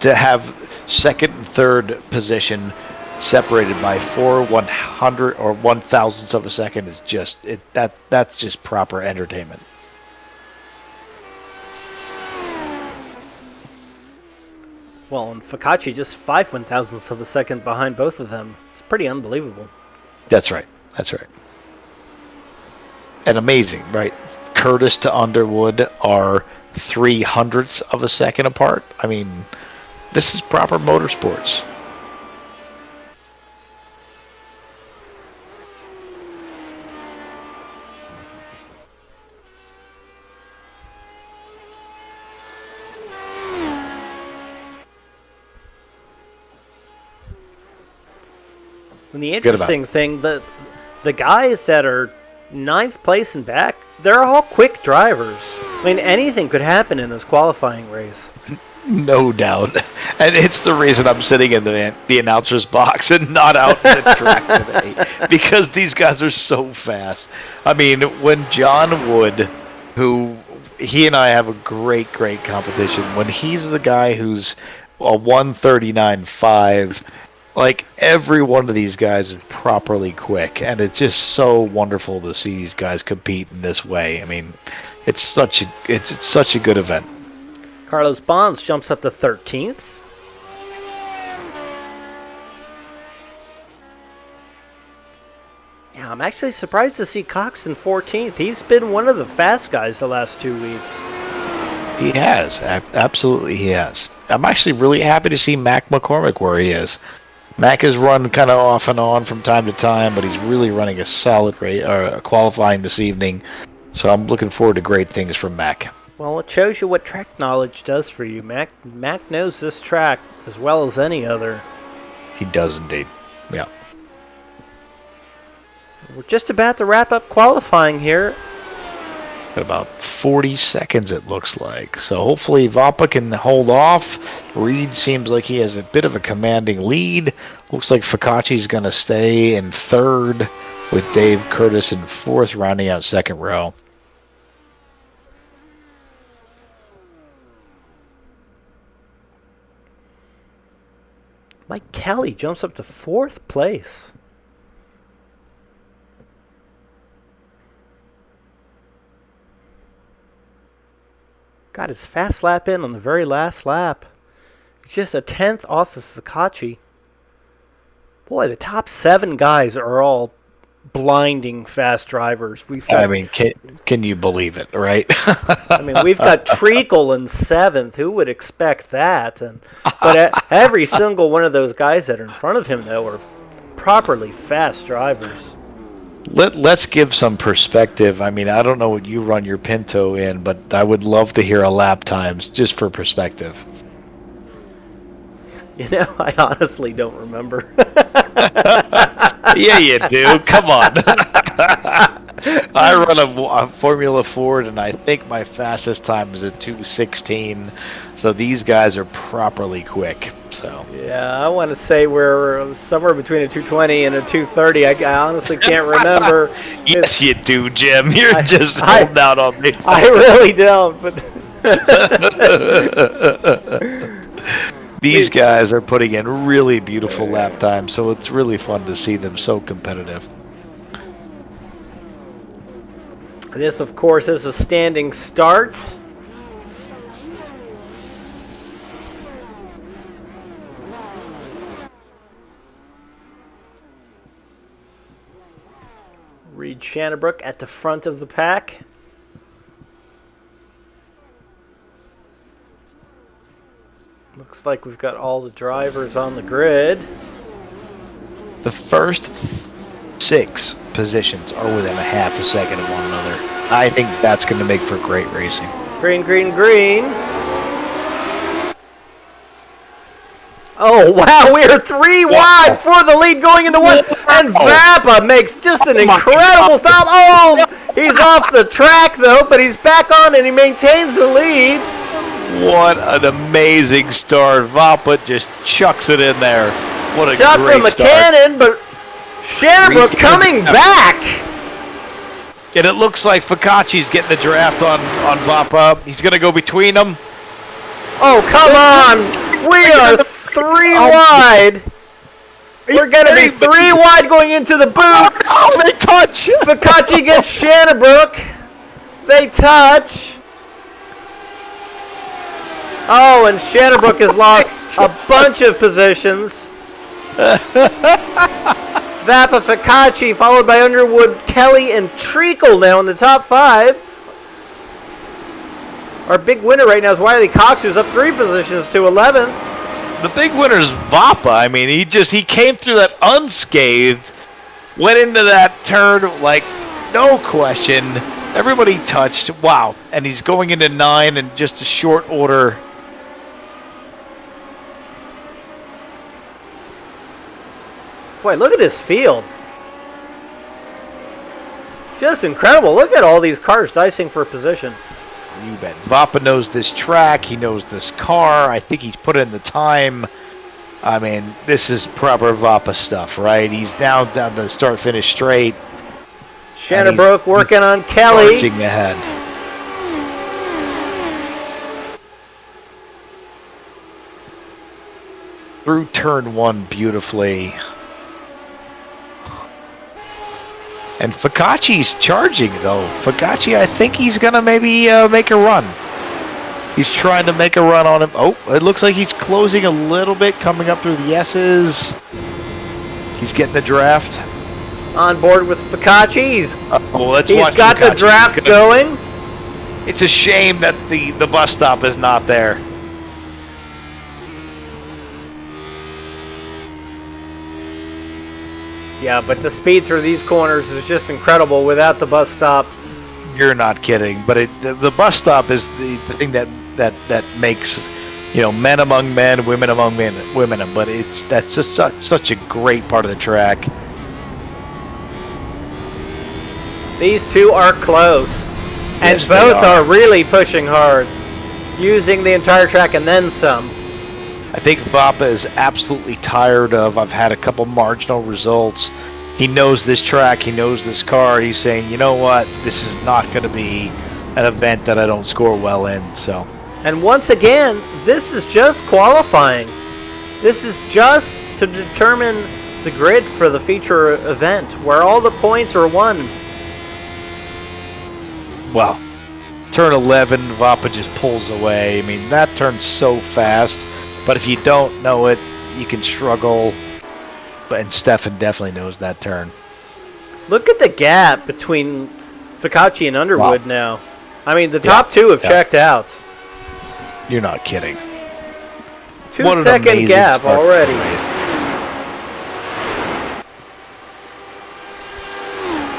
to have second and third position separated by 4/100 or 1/1000ths of a second is just that's just proper entertainment. Well, and Ficacci just 5/1000ths of a second behind both of them. It's pretty unbelievable. That's right. That's right. And amazing, right? Curtis to Underwood are 0.03 of a second apart. I mean, this is proper motorsports. And the interesting thing, the guys that are 9th place and back, they're all quick drivers. I mean, anything could happen in this qualifying race. No doubt. And it's the reason I'm sitting in the announcer's box and not out in the track today. Because these guys are so fast. I mean, when John Wood, who he and I have a great competition, when he's the guy who's a 139.5, like every one of these guys is properly quick, and it's just so wonderful to see these guys compete in this way. I mean, it's such a good event. Carlos Bonds jumps up to 13th. Yeah, I'm actually surprised to see Cox in 14th. He's been one of the fast guys the last 2 weeks. He has. Absolutely he has. I'm actually really happy to see Mac McCormick where he is. Mac has run kind of off and on from time to time, but he's really running a solid rate, qualifying this evening. So I'm looking forward to great things from Mac. Well, it shows you what track knowledge does for you. Mac knows this track as well as any other. He does indeed. Yeah. We're just about to wrap up qualifying here. About 40 seconds it looks like. So hopefully Vapa can hold off. Reed seems like he has a bit of a commanding lead. Looks like Focacci's going to stay in 3rd with Dave Curtis in 4th, rounding out 2nd row. Mike Kelly jumps up to 4th place. Got his fast lap in on the very last lap. He's just a 10th off of Focacci. Boy, the top 7 guys are all blinding fast drivers. We've got, I mean, can you believe it, right? I mean, we've got Treacle in 7th. Who would expect that? But every single one of those guys that are in front of him, though, are properly fast drivers. Let's give some perspective. I mean, I don't know what you run your Pinto in, but I would love to hear a lap times just for perspective. You know, I honestly don't remember. Yeah, you do. Come on. I run a Formula Ford, and I think my fastest time is a 2:16. So these guys are properly quick. So yeah, I want to say we're somewhere between a 2:20 and a 2:30. I honestly can't remember. Yes, you do, Jim. You're just holding out on me. I really don't. But these guys are putting in really beautiful lap times, so it's really fun to see them so competitive. This, of course, is a standing start. Reed Shannabrook at the front of the pack. Looks like we've got all the drivers on the grid. The first 6 positions are within a half a second of one another. I think that's going to make for great racing. Green, green, green. Oh, wow, we are 3 wide for the lead going into 1. And Vapa makes just an incredible stop. Oh, he's off the track, though, but he's back on and he maintains the lead. What an amazing start. Vapa just chucks it in there. What a shot great from a start. cannon, but Shannabrook coming back. And it looks like Focacci's getting the draft on Vapa. He's going to go between them. Oh, come on. We are 3 wide. We're going to be 3 wide going into the boot. Oh, they touch. Focacci gets Shannabrook. They touch. Oh, and Shannabrook has lost a bunch of positions. Vapa, Ficacci, followed by Underwood, Kelly, and Treacle now in the top 5. Our big winner right now is Wiley Cox, who's up 3 positions to 11th. The big winner is Vapa. I mean, he came through that unscathed, went into that turn like no question. Everybody touched. Wow. And he's going into 9 in just a short order. Boy, look at this field. Just incredible. Look at all these cars dicing for position. You bet. Vapa knows this track. He knows this car. I think he's put in the time. I mean, this is proper Vapa stuff, right? He's down the start-finish straight. Shannonbrook working on Kelly. Charging ahead. Through turn 1 beautifully. And Ficacci's charging, though. Ficacci, I think he's going to maybe make a run. He's trying to make a run on him. Oh, it looks like he's closing a little bit, coming up through the S's. He's getting the draft. On board with Ficacci. He's got Ficacci. the draft going. It's a shame that the bus stop is not there. Yeah, but the speed through these corners is just incredible without the bus stop. You're not kidding, but the bus stop is the thing that makes, you know, men among men, women among women. But that's just such a great part of the track. These two are close, and Yes, both are really pushing hard, using the entire track and then some. I think Vapa is absolutely tired of, I've had a couple marginal results. He knows this track, he knows this car. He's saying, you know what, this is not going to be an event that I don't score well in. So. And once again, this is just qualifying. This is just to determine the grid for the feature event, where all the points are won. Well, turn 11, Vapa just pulls away. I mean, that turns so fast. But if you don't know it, you can struggle. And Stefan definitely knows that turn. Look at the gap between Ficacci and Underwood now. I mean, the top two have checked out. You're not kidding. 2-second gap already.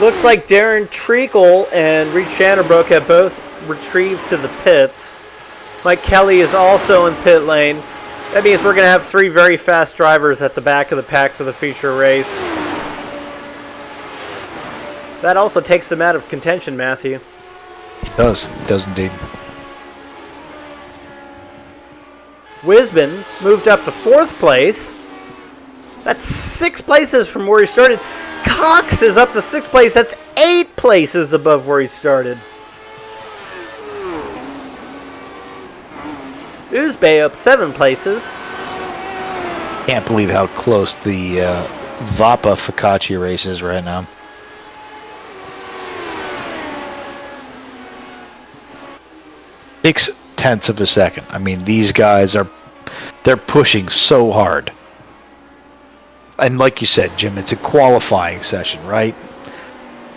Looks like Darren Treacle and Reed Shannonbrook have both retrieved to the pits. Mike Kelly is also in pit lane. That means we're going to have 3 very fast drivers at the back of the pack for the feature race. That also takes them out of contention, Matthew. It does. It does indeed. Wisman moved up to 4th place. That's 6 places from where he started. Cox is up to 6th place. That's 8 places above where he started. Uzbek up 7 places. Can't believe how close the Vapa Ficacci race is right now. Six-tenths of a second. I mean, these guys they're pushing so hard. And like you said, Jim, it's a qualifying session, right?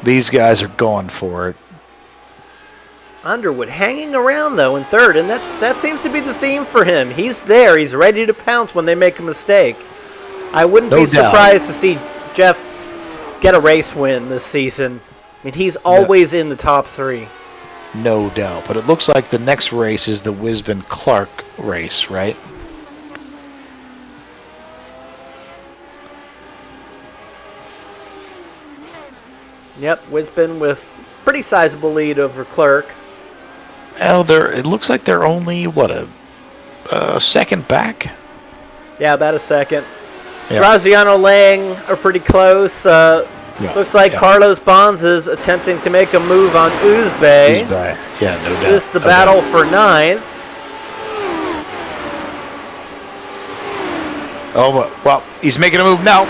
These guys are going for it. Underwood hanging around, though, in 3rd, and that seems to be the theme for him. He's there. He's ready to pounce when they make a mistake. I wouldn't be surprised to see Jeff get a race win this season. I mean, he's always in the top 3. No doubt. But it looks like the next race is the Wisbon-Clark race, right? Yep, Wisbon with pretty sizable lead over Clark. Well, it looks like they're only, what, a second back? Yeah, about a second. Yeah. Graziano Lang are pretty close. Looks like Carlos Bonds is attempting to make a move on Uzbek. Yeah, no doubt. This is the battle for 9th. Oh, well, he's making a move now.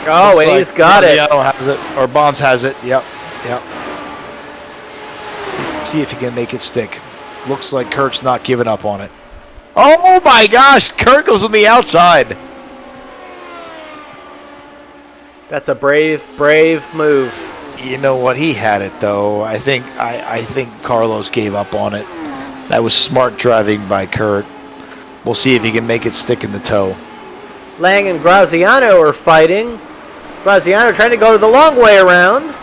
Oh, and he's got it. Graziano has it, or Bonds has it. Yep. See if he can make it stick. Looks like Kurt's not giving up on it. Oh my gosh, Kurt goes on the outside. That's a brave move. You know what? He had it though. I think Carlos gave up on it. That was smart driving by Kurt. We'll see if he can make it stick in the toe. Lang and Graziano are fighting. Graziano trying to go the long way around.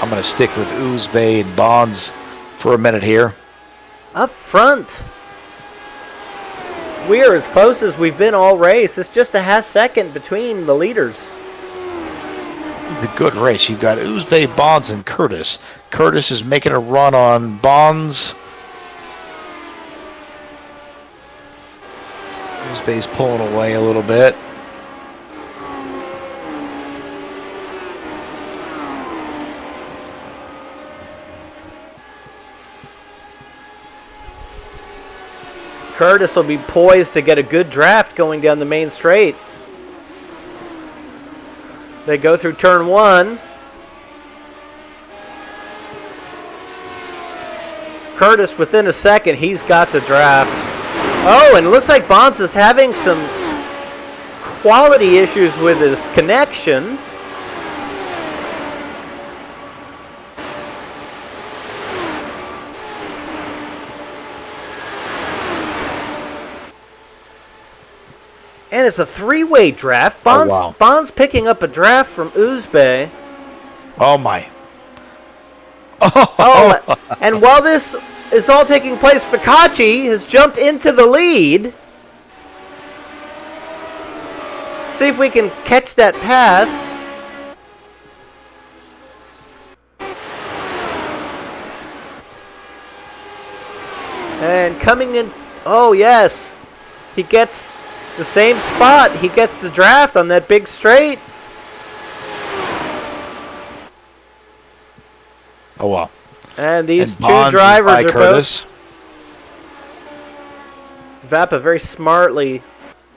I'm going to stick with Uzbey and Bonds for a minute here. Up front. We're as close as we've been all race. It's just a half second between the leaders. The good race. You've got Uzbey, Bonds, and Curtis. Curtis is making a run on Bonds. Uzbey's pulling away a little bit. Curtis will be poised to get a good draft going down the main straight. They go through turn 1. Curtis within a second, he's got the draft. Oh, and it looks like Bonds is having some quality issues with his connection. And it's a 3-way draft. Bonds, oh, wow. Bonds picking up a draft from Uzbey. Oh, my. Oh, and while this is all taking place, Ficacci has jumped into the lead. See if we can catch that pass. And coming in, oh yes, he gets the same spot. He gets the draft on that big straight. Oh, wow. And these and two Bonds drivers are Curtis. both. Vapa very smartly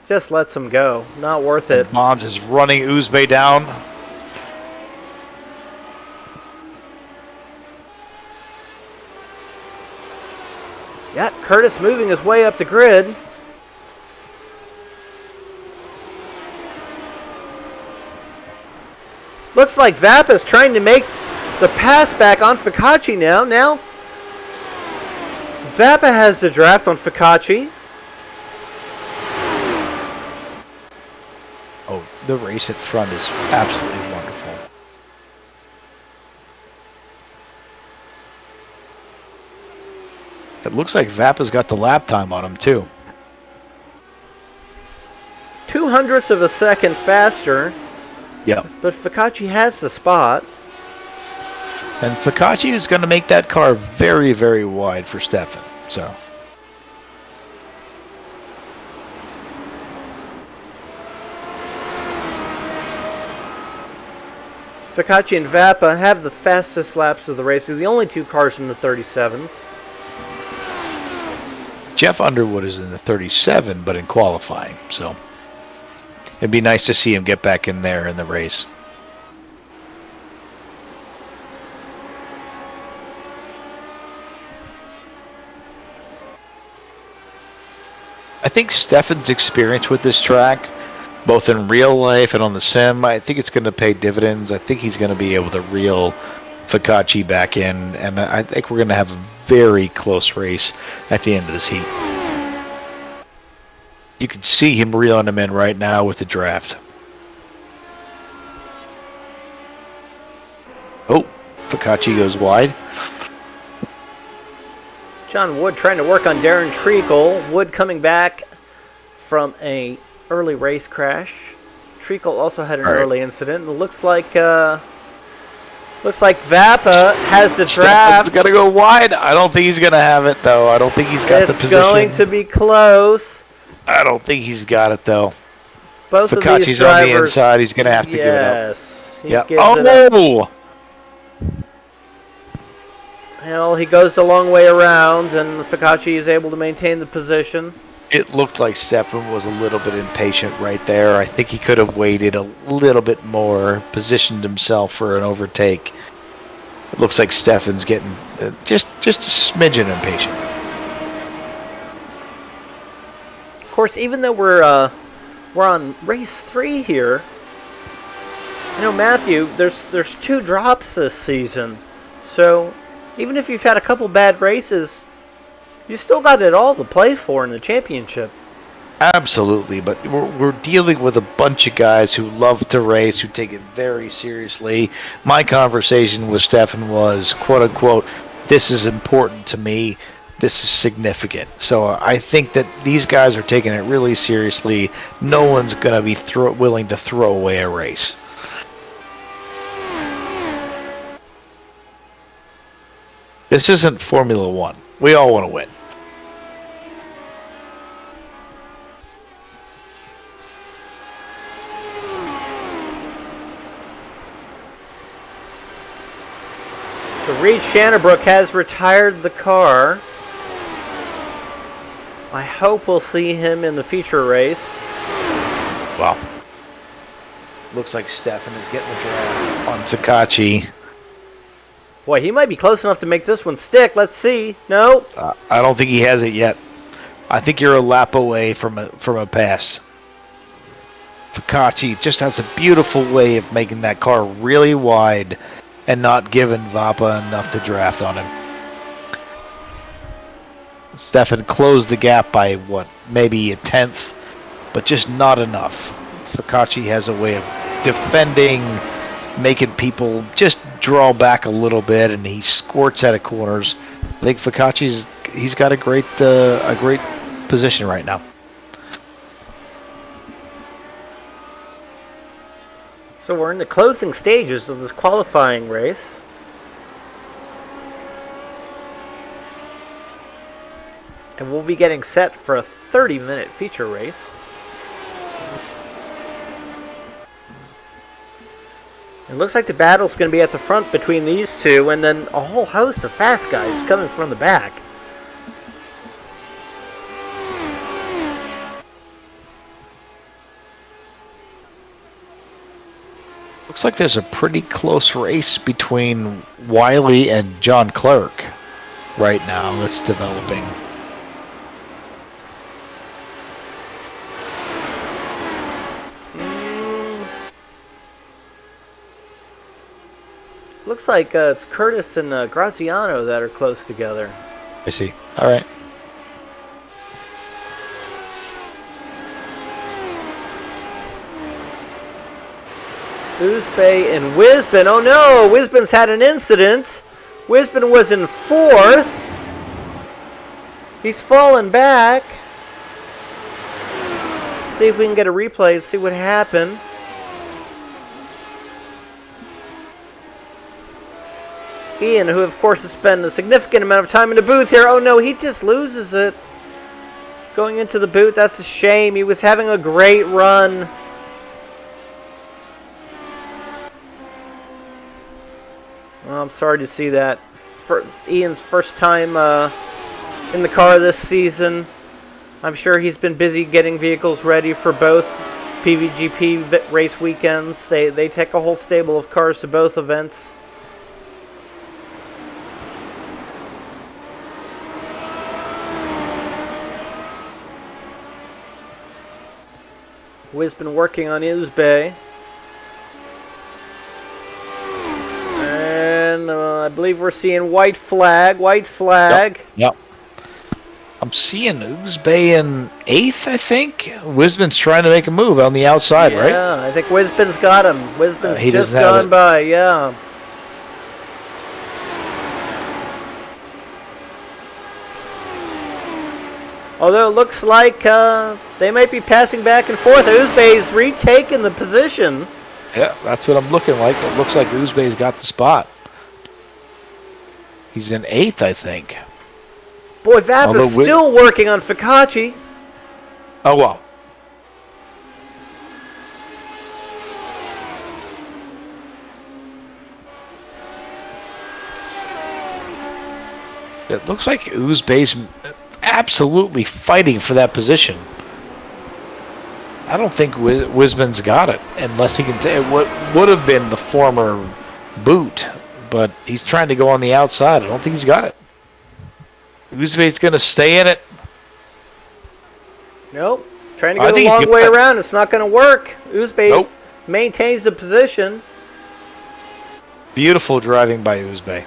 just lets him go. Not worth it. Bonds is running Uzbey down. Yeah, Curtis moving his way up the grid. Looks like Vapa's trying to make the pass back on Ficacci now. Now, Vapa has the draft on Ficacci. Oh, the race at front is absolutely wonderful. It looks like Vapa's got the lap time on him, too. 0.02 of a second faster. Yep. But Ficacci has the spot. And Ficacci is going to make that car very, very wide for Stefan. So. Ficacci and Vapa have the fastest laps of the race. They're the only two cars from the 37s. Jeff Underwood is in the 37, but in qualifying. So. It'd be nice to see him get back in there in the race. I think Stefan's experience with this track, both in real life and on the sim, I think it's going to pay dividends. I think he's going to be able to reel Ficacci back in, and I think we're going to have a very close race at the end of this heat. You can see him reeling him in right now with the draft. Oh, Ficacci goes wide. John Wood trying to work on Darren Treacle. Wood coming back from a early race crash. Treacle also had an early incident. It looks like Vapa has the draft. He's got to go wide. I don't think he's going to have it, though. I don't think he's got the position. It's going to be close. I don't think he's got it, though. Both of these drivers on the inside. He's going to have to give it up. Yes. Yep. Oh! Well, he goes the long way around, and Ficacci is able to maintain the position. It looked like Stefan was a little bit impatient right there. I think he could have waited a little bit more, positioned himself for an overtake. It looks like Stefan's getting just a smidgen impatient. course, even though we're on race 3 here, you know, Matthew, there's 2 drops this season. So even if you've had a couple bad races, you still got it all to play for in the championship. Absolutely, but we're dealing with a bunch of guys who love to race, who take it very seriously. My conversation with Stefan was, quote unquote, this is important to me, this is significant. So I think that these guys are taking it really seriously. No one's going to be willing to throw away a race. This isn't Formula One. We all want to win. So Reed Shannerbrook has retired the car. I hope we'll see him in the feature race. Well, looks like Stefan is getting the draft on Ficacci. Boy, he might be close enough to make this one stick. Let's see. No. I don't think he has it yet. I think you're a lap away from a pass. Ficacci just has a beautiful way of making that car really wide and not giving Vapa enough to draft on him. Stefan closed the gap by, maybe a 10th, but just not enough. Ficacci has a way of defending, making people just draw back a little bit, and he squirts out of corners. I think he's got a great position right now. So we're in the closing stages of this qualifying race. And we'll be getting set for a 30-minute feature race. It looks like the battle's going to be at the front between these two, and then a whole host of fast guys coming from the back. Looks like there's a pretty close race between Wiley and John Clerk right now that's developing. Looks like it's Curtis and Graziano that are close together. I see. All right. Oozbay and Wisbin. Oh no, Wisbin's had an incident. Wisbin was in 4th. He's fallen back. Let's see if we can get a replay, see what happened. Ian, who of course has spent a significant amount of time in the booth here. Oh no, he just loses it. Going into the booth, that's a shame. He was having a great run. Well, I'm sorry to see that. It's Ian's first time in the car this season. I'm sure he's been busy getting vehicles ready for both PVGP race weekends. They take a whole stable of cars to both events. Wisbin working on Oozbay. And I believe we're seeing white flag. Yep. I'm seeing Oozbay in 8th, I think. Wisbin's trying to make a move on the outside, right? Yeah, I think Wisbin's got him. Wisbin's he just doesn't have gone it. by, yeah. Although it looks like they might be passing back and forth. Oozbay's retaken the position. Yeah, that's what I'm looking like. It looks like Oozbay's got the spot. He's in 8th, I think. Boy, Vapa's still working on Ficacci. Oh, well. It looks like Oozbay's absolutely fighting for that position. I don't think Wisman's got it, unless he can take what would have been the former boot, but he's trying to go on the outside. I don't think he's got it. Oozbay's going to stay in it. Nope. Trying to I go the think he's long way gonna- around. It's not going to work. Uzbek Nope. maintains the position. Beautiful driving by Uzbek.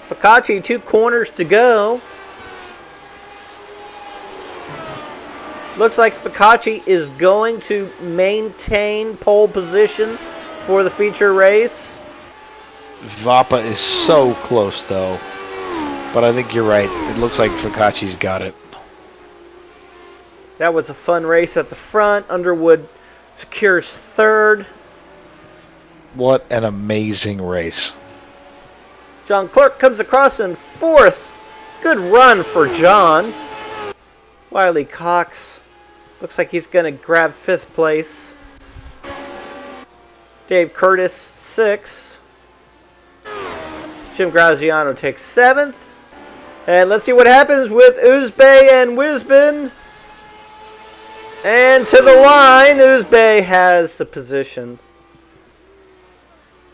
Fakachi, 2 corners to go. Looks like Fakachi is going to maintain pole position for the feature race. Vapa is so close, though. But I think you're right. It looks like Fakachi's got it. That was a fun race at the front. Underwood secures 3rd. What an amazing race. John Clark comes across in 4th. Good run for John. Wiley Cox looks like he's going to grab 5th place. Dave Curtis, 6th. Jim Graziano takes 7th. And let's see what happens with Uzbek and Wisbin. And to the line, Uzbek has the position.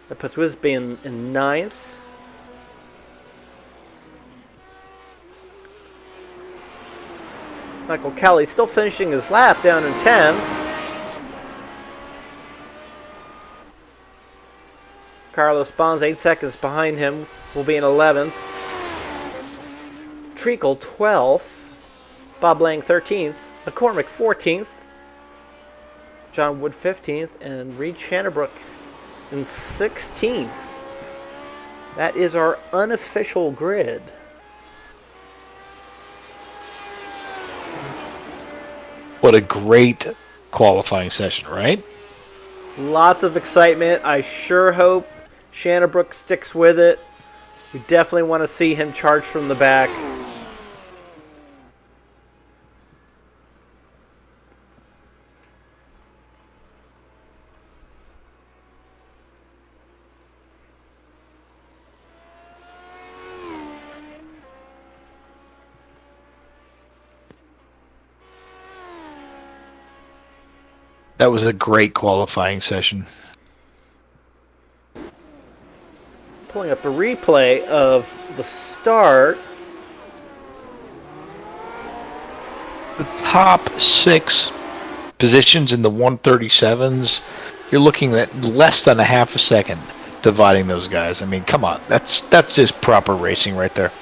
That puts Wisbin in 9th. Michael Kelly still finishing his lap down in 10th. Carlos Bonds 8 seconds behind him, will be in 11th. Treacle 12th. Bob Lang 13th. McCormick 14th. John Wood 15th. And Reed Shanabrook in 16th. That is our unofficial grid. What a great qualifying session, right? Lots of excitement. I sure hope Shanabrook sticks with it. We definitely want to see him charge from the back. That was a great qualifying session. Pulling up a replay of the start. The top 6 positions in the 137s, you're looking at less than a half a second dividing those guys. I mean, come on. That's just proper racing right there.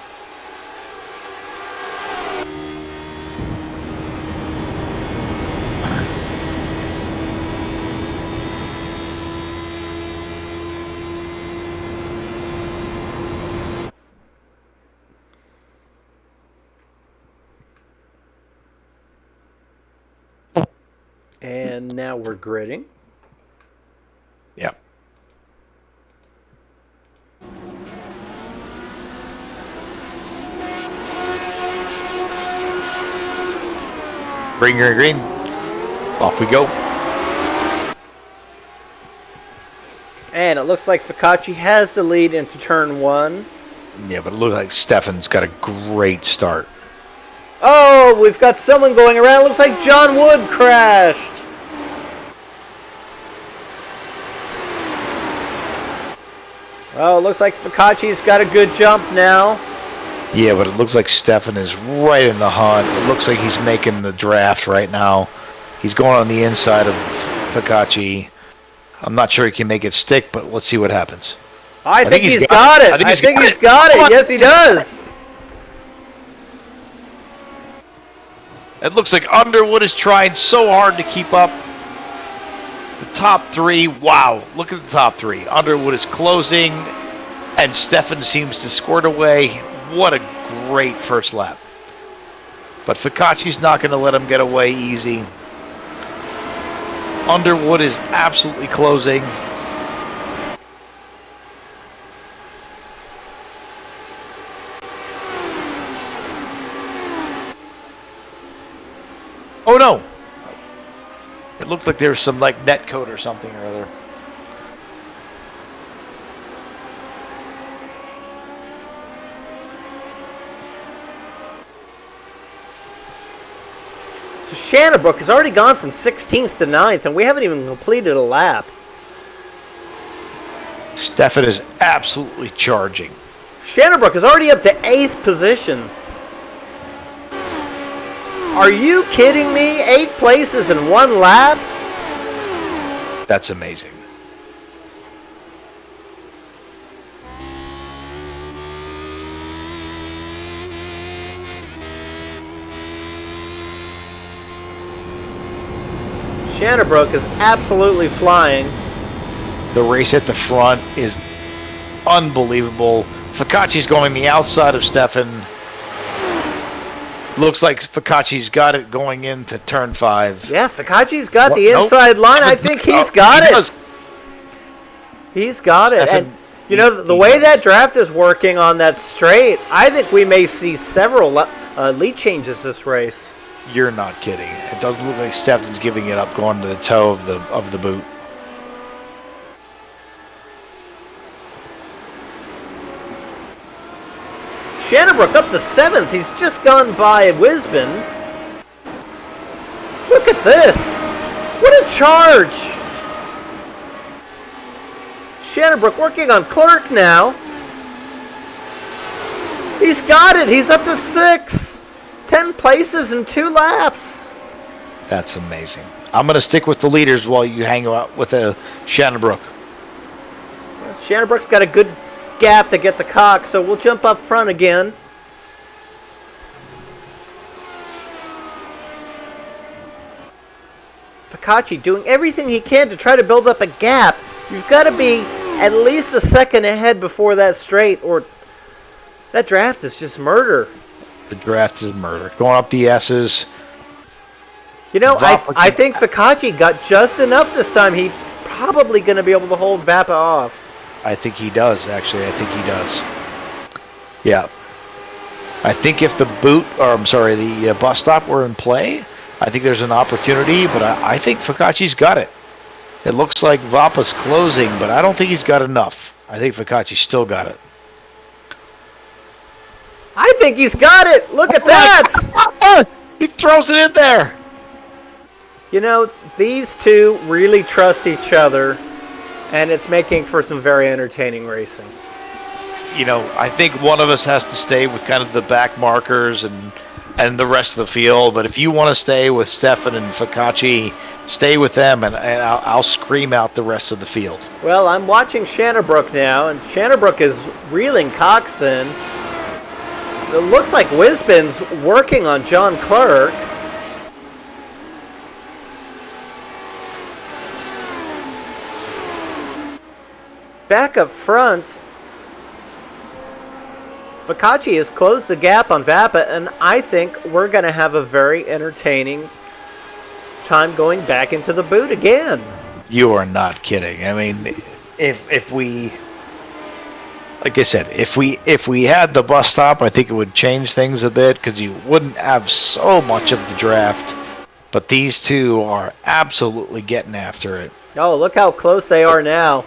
And now we're gridding. Yeah. Green, green, green. Off we go. And it looks like Fakachi has the lead into turn 1. Yeah, but it looks like Stefan's got a great start. Oh, we've got someone going around. Looks like John Wood crashed. Oh, looks like Fakachi's got a good jump now. Yeah, but it looks like Stefan is right in the hunt. It looks like he's making the draft right now. He's going on the inside of Fakachi. I'm not sure he can make it stick, but let's see what happens. I think he's got it. I think he's got it. Yes, he does. It looks like Underwood is trying so hard to keep up. The top 3, wow, look at the top 3. Underwood is closing, and Stefan seems to squirt away. What a great first lap. But Fakachi's not going to let him get away easy. Underwood is absolutely closing. Oh no! It looked like there was some like net code or something or other. So Shanabrook has already gone from 16th to 9th, and we haven't even completed a lap. Stefan is absolutely charging. Shanabrook is already up to 8th position. Are you kidding me? 8 places in 1 lap? That's amazing. Shannonbrook is absolutely flying. The race at the front is unbelievable. Focacci's going the outside of Stefan. Looks like Focacci's got it going into turn 5. Yeah, Focacci's got the inside line. I think he's got it. He's got it. And, you know, the way that draft is working on that straight, I think we may see several lead changes this race. You're not kidding. It doesn't look like Stefan's giving it up going to the toe of the boot. Shannonbrook up to 7th. He's just gone by Wisbon. Look at this. What a charge. Shannonbrook working on Clerk now. He's got it. He's up to 6. 10 places in 2 laps. That's amazing. I'm going to stick with the leaders while you hang out with Shannonbrook. Shannonbrook's got a good gap to get the cock, so we'll jump up front again. Focacci doing everything he can to try to build up a gap. You've got to be at least a second ahead before that straight, or that draft is just murder. The draft is murder. Going up the S's. You know, I think Focacci got just enough this time. He's probably going to be able to hold Vapa off. I think he does, actually. I think he does. Yeah. I think if the bus stop were in play, I think there's an opportunity, but I think Focacci's got it. It looks like Vapa's closing, but I don't think he's got enough. I think Focacci's still got it. I think he's got it. Look at that. He throws it in there. You know, these two really trust each other, and it's making for some very entertaining racing. You know, I think one of us has to stay with kind of the back markers and the rest of the field. But if you want to stay with Stefan and Focacci, stay with them, and I'll scream out the rest of the field. Well, I'm watching Shannonbrook now, and Shannonbrook is reeling Coxon. It looks like Wisbon's working on John Clerk. Back up front, Focacci has closed the gap on Vapa, and I think we're going to have a very entertaining time going back into the boot again. You are not kidding. I mean, if we, like I said, if we had the bus stop, I think it would change things a bit because you wouldn't have so much of the draft. But these two are absolutely getting after it. Oh, look how close they are now.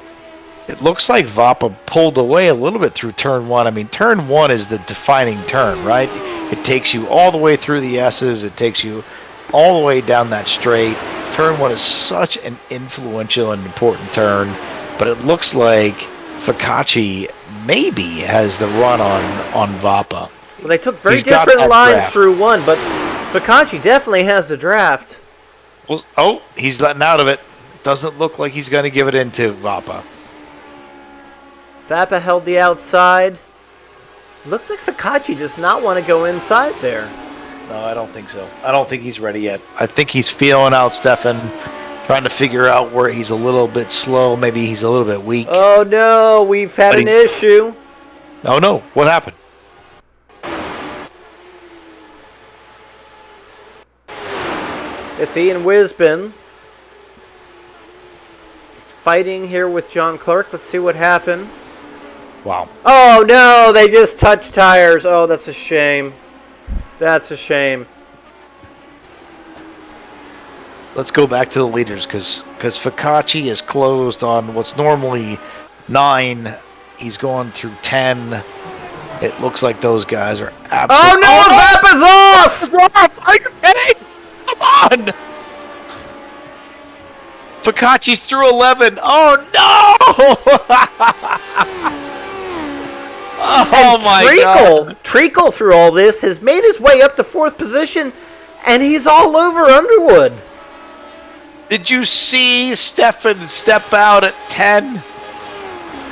It looks like Vapa pulled away a little bit through turn 1. I mean, turn 1 is the defining turn, right? It takes you all the way through the S's. It takes you all the way down that straight. Turn 1 is such an influential and important turn, but it looks like Focacci maybe has the run on Vapa. Well, they took very different lines through 1, but Focacci definitely has the draft. Well, oh, he's letting out of it. Doesn't look like he's going to give it into Vapa. Vapa held the outside. Looks like Focacci does not want to go inside there. No, I don't think so. I don't think he's ready yet. I think he's feeling out Stefan, trying to figure out where he's a little bit slow. Maybe he's a little bit weak. Oh, no. We've had an issue. Oh, no. What happened? It's Ian Wisbon. He's fighting here with John Clerk. Let's see what happened. Wow. Oh, no. They just touched tires. Oh, that's a shame. That's a shame. Let's go back to the leaders because Focacci is closed on what's normally 9. He's going through 10. It looks like those guys are absolutely... Oh, no! Vapa's off! Vapa's off! Are you kidding? Come on! Focacci's through 11. Oh, no! Oh, my God. Treacle through all this has made his way up to 4th position And he's all over Underwood. Did you see Stefan step out at 10?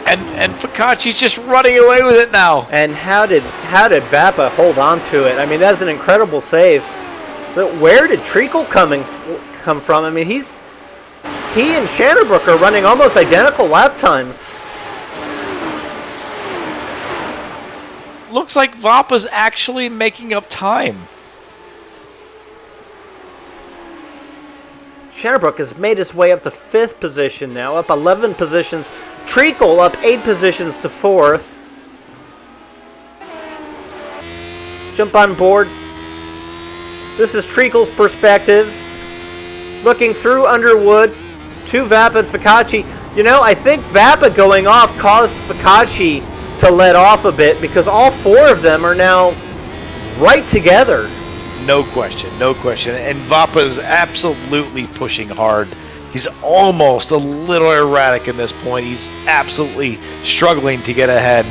And Focacci's just running away with it now. And how did Vappa hold on to it? I mean, that's an incredible save. But where did Treacle come from? I mean, he and Shannerbrook are running almost identical lap times. Looks like Vappa's actually making up time. Shannerbrook has made his way up to 5th position now, up 11 positions. Treacle up 8 positions to 4th. Jump on board. This is Treacle's perspective. Looking through Underwood to Vappa and Focacci. You know, I think Vappa going off caused Focacci to let off a bit because all 4 of them are now right together. No question, no question. And Vappa's absolutely pushing hard. He's almost a little erratic in this point. He's absolutely struggling to get ahead.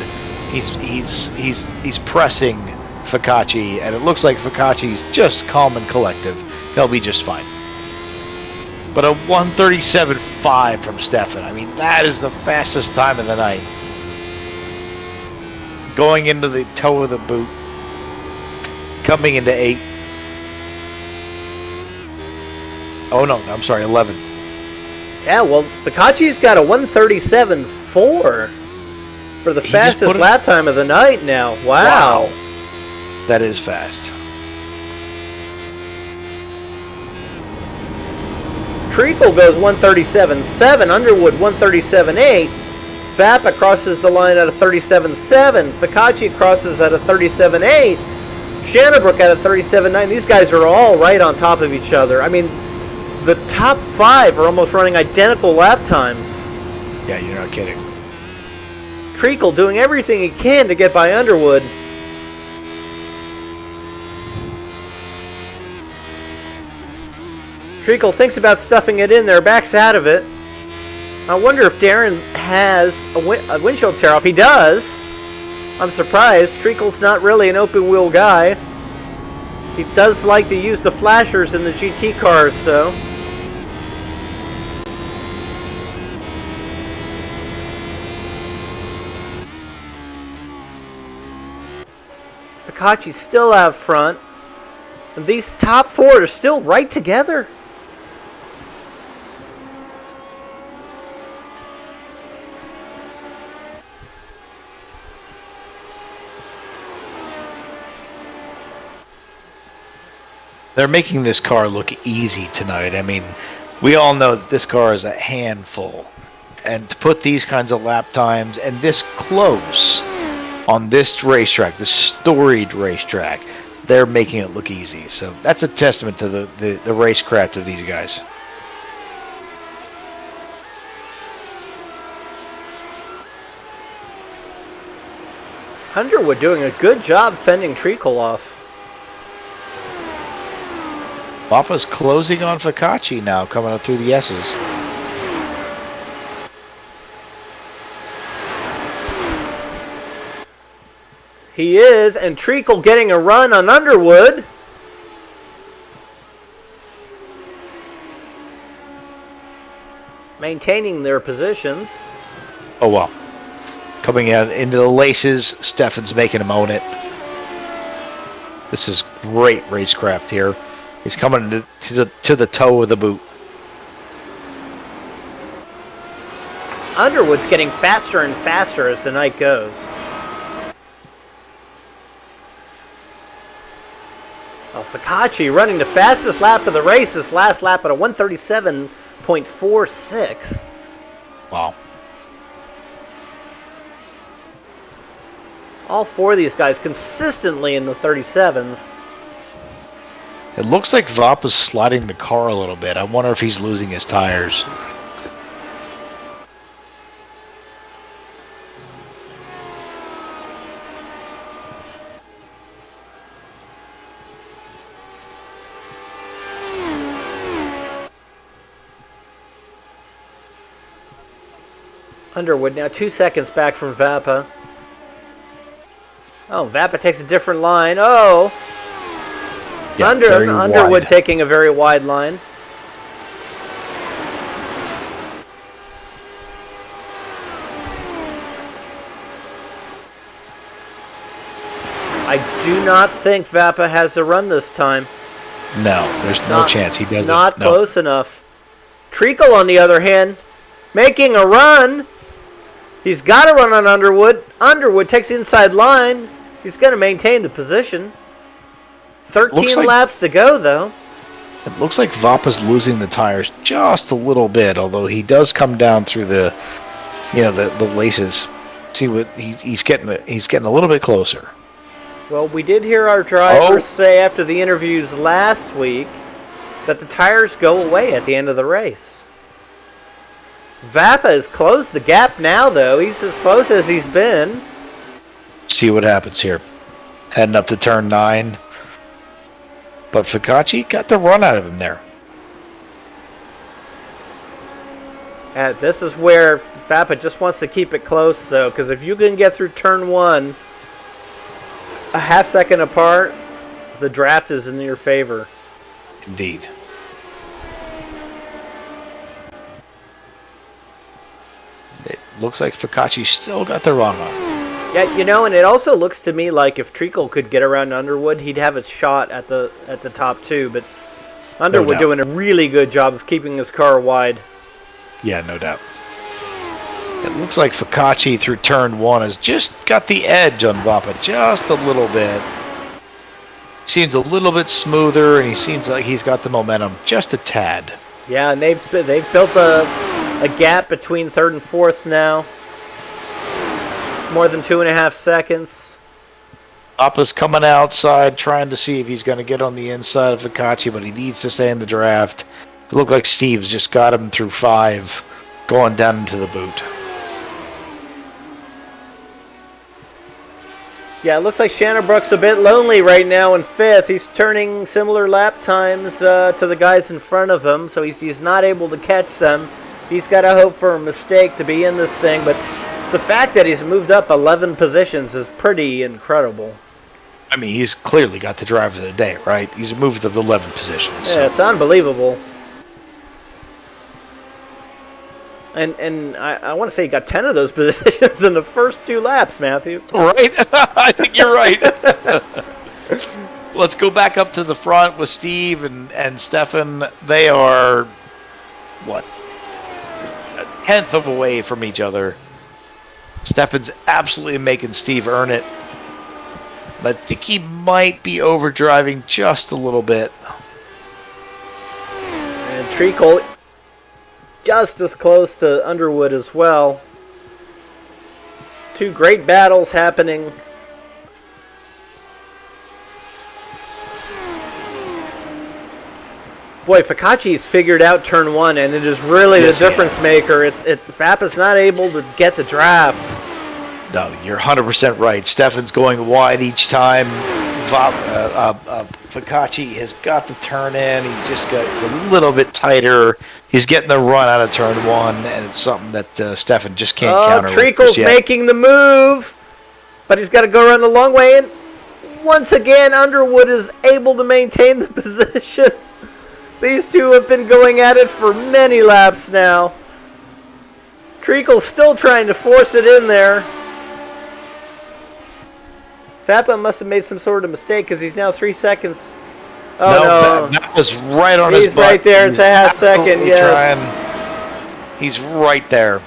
He's pressing Focacci, and it looks like Focacci's just calm and collective. He'll be just fine. But a 1:37.5 from Stefan. I mean, that is the fastest time of the night. Going into the toe of the boot. Coming into 8. Oh no, I'm sorry, 11. Yeah, well, Focacci's got a 1:37.4 for the fastest lap time of the night now. Wow. That is fast. Treacle goes 1:37.7, Underwood 1:37.8, Vappa crosses the line at a 37.7, Focacci crosses at a 37.8, Shannerbrook at a 37.9. These guys are all right on top of each other. I mean, the top 5 are almost running identical lap times. Yeah, you're not kidding. Treacle doing everything he can to get by Underwood. Treacle thinks about stuffing it in there, backs out of it. I wonder if Darren has a windshield tear off. He does. I'm surprised. Treacle's not really an open wheel guy. He does like to use the flashers in the GT cars, so. Focacci's still out front. And these top 4 are still right together. They're making this car look easy tonight. I mean, we all know that this car is a handful. And to put these kinds of lap times and this close on this racetrack, this storied racetrack, they're making it look easy. So that's a testament to the racecraft of these guys. Underwood doing a good job fending Treacle off. Vappa's closing on Focacci now, coming up through the S's. He is, and Treacle getting a run on Underwood. Maintaining their positions. Oh well. Coming out into the laces, Stefan's making him own it. This is great racecraft here. He's coming to the toe of the boot. Underwood's getting faster and faster as the night goes. Oh, Focacci running the fastest lap of the race this last lap at a 1:37.46. Wow. All 4 of these guys consistently in the 37s. It looks like Vappa's sliding the car a little bit. I wonder if he's losing his tires. Underwood now 2 seconds back from Vappa. Oh, Vappa takes a different line. Oh! Yeah, Underwood taking a very wide line. I do not think Vapa has a run this time. No, there's no chance he doesn't. Not close enough. Treacle, on the other hand, making a run. He's got to run on Underwood. Underwood takes the inside line. He's going to maintain the position. 13 laps to go, though. It looks like Vapa's losing the tires just a little bit, although he does come down through the laces. See what he's getting a little bit closer. Well, we did hear our drivers say after the interviews last week that the tires go away at the end of the race. Vapa has closed the gap now, though. He's as close as he's been. See what happens here. Heading up to turn 9. But Focacci got the run out of him there. And this is where Vapa just wants to keep it close, though, because if you can get through turn 1 a half second apart, the draft is in your favor. Indeed. It looks like Focacci still got the run on. Yeah, you know, and it also looks to me like if Treacle could get around Underwood, he'd have a shot at the top 2. But Underwood doing a really good job of keeping his car wide. Yeah, no doubt. It looks like Focacci through turn 1 has just got the edge on Vapa just a little bit. Seems a little bit smoother, and he seems like he's got the momentum just a tad. Yeah, and they've built a gap between 3rd and 4th now. It's more than 2.5 seconds. Vapa's coming outside, trying to see if he's going to get on the inside of Focacci, but he needs to stay in the draft. It looked like Steve's just got him through 5, going down into the boot. Yeah, it looks like Shannonbrook's a bit lonely right now in 5th. He's turning similar lap times to the guys in front of him, so he's not able to catch them. He's got to hope for a mistake to be in this thing, but the fact that he's moved up 11 positions is pretty incredible. I mean, he's clearly got the driver of the day, right? He's moved up 11 positions. Yeah, so. It's unbelievable. And I want to say he got 10 of those positions in the first 2 laps, Matthew. Right? I think you're right. Let's go back up to the front with Steve and Stefan. They are, what, a tenth of away from each other. Stefan's absolutely making Steve earn it. But I think he might be overdriving just a little bit. And Treacle just as close to Underwood as well. 2 great battles happening. Boy, Focacci's figured out turn 1, and it is really the difference maker. Vapa's not able to get the draft. No, you're 100% right. Stefan's going wide each time. Focacci has got the turn in. It's a little bit tighter. He's getting the run out of turn 1, and it's something that Stefan just can't counter. Treacle's making the move, but he's got to go around the long way. And once again, Underwood is able to maintain the position. These two have been going at it for many laps now. Treacle's still trying to force it in there. Vapa must have made some sort of mistake because he's now 3 seconds. Oh, no. That was right on his butt. He's right there. It's a half second, yes. He's right there.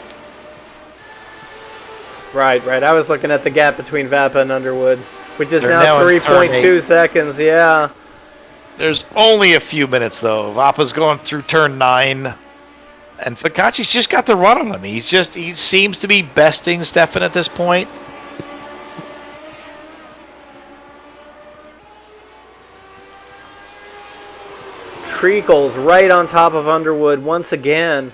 Right. I was looking at the gap between Vapa and Underwood, which is now 3.2 seconds, yeah. There's only a few minutes, though. Vapa's going through turn 9, and Focacci's just got the run on him. He seems to be besting Stefan at this point. Treacle's right on top of Underwood once again.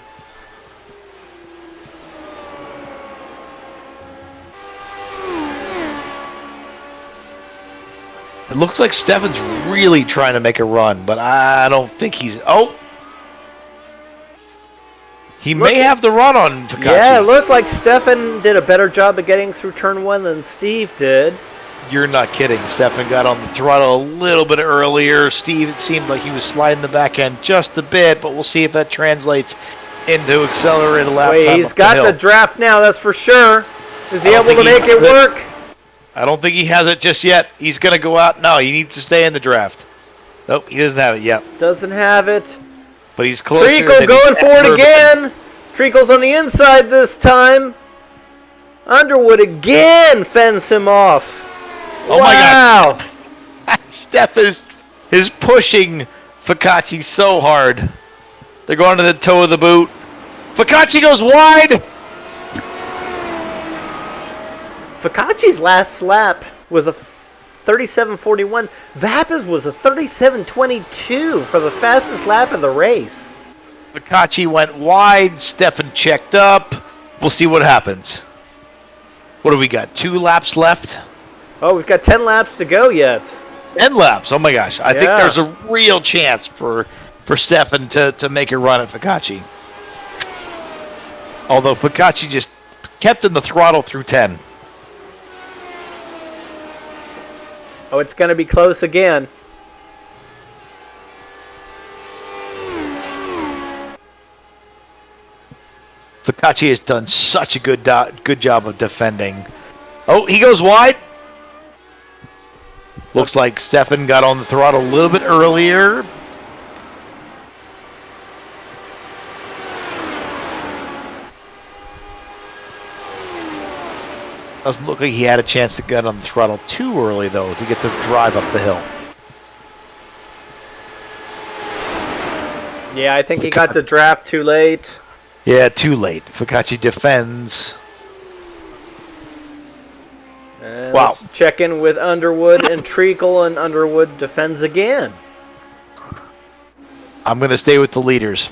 It looks like Stefan's really trying to make a run, but I don't think he's... Oh! He may have the run on Focacci. Yeah, it looked like Stefan did a better job of getting through turn 1 than Steve did. You're not kidding. Stefan got on the throttle a little bit earlier. Steve, it seemed like he was sliding the back end just a bit, but we'll see if that translates into accelerated lap time. He's got the draft now, that's for sure. Is he able to make it work? I don't think he has it just yet. He's going to go out. No, he needs to stay in the draft. Nope, he doesn't have it yet. Doesn't have it. But he's closer. Treacle going for it again. Treacle's on the inside this time. Underwood again fends him off. Oh wow. My God. Steph is pushing Ficacci so hard. They're going to the toe of the boot. Ficacci goes wide. Ficacci's last lap was a 37.41. Vappa's was a 37.22 for the fastest lap of the race. Ficacci went wide. Stefan checked up. We'll see what happens. What do we got? 2 laps left? Oh, we've got 10 laps to go yet. 10 laps. Oh, my gosh. I think there's a real chance for Stefan to make a run at Ficacci. Although Ficacci just kept in the throttle through 10. Oh, it's going to be close again. Ficacci has done such a good job of defending. Oh, he goes wide. Looks like Stefan got on the throttle a little bit earlier. Doesn't look like he had a chance to get on the throttle too early, though, to get the drive up the hill. Yeah, I think he got the draft too late. Yeah, too late. Ficacci defends. And wow. Let's check in with Underwood and Treacle, and Underwood defends again. I'm going to stay with the leaders.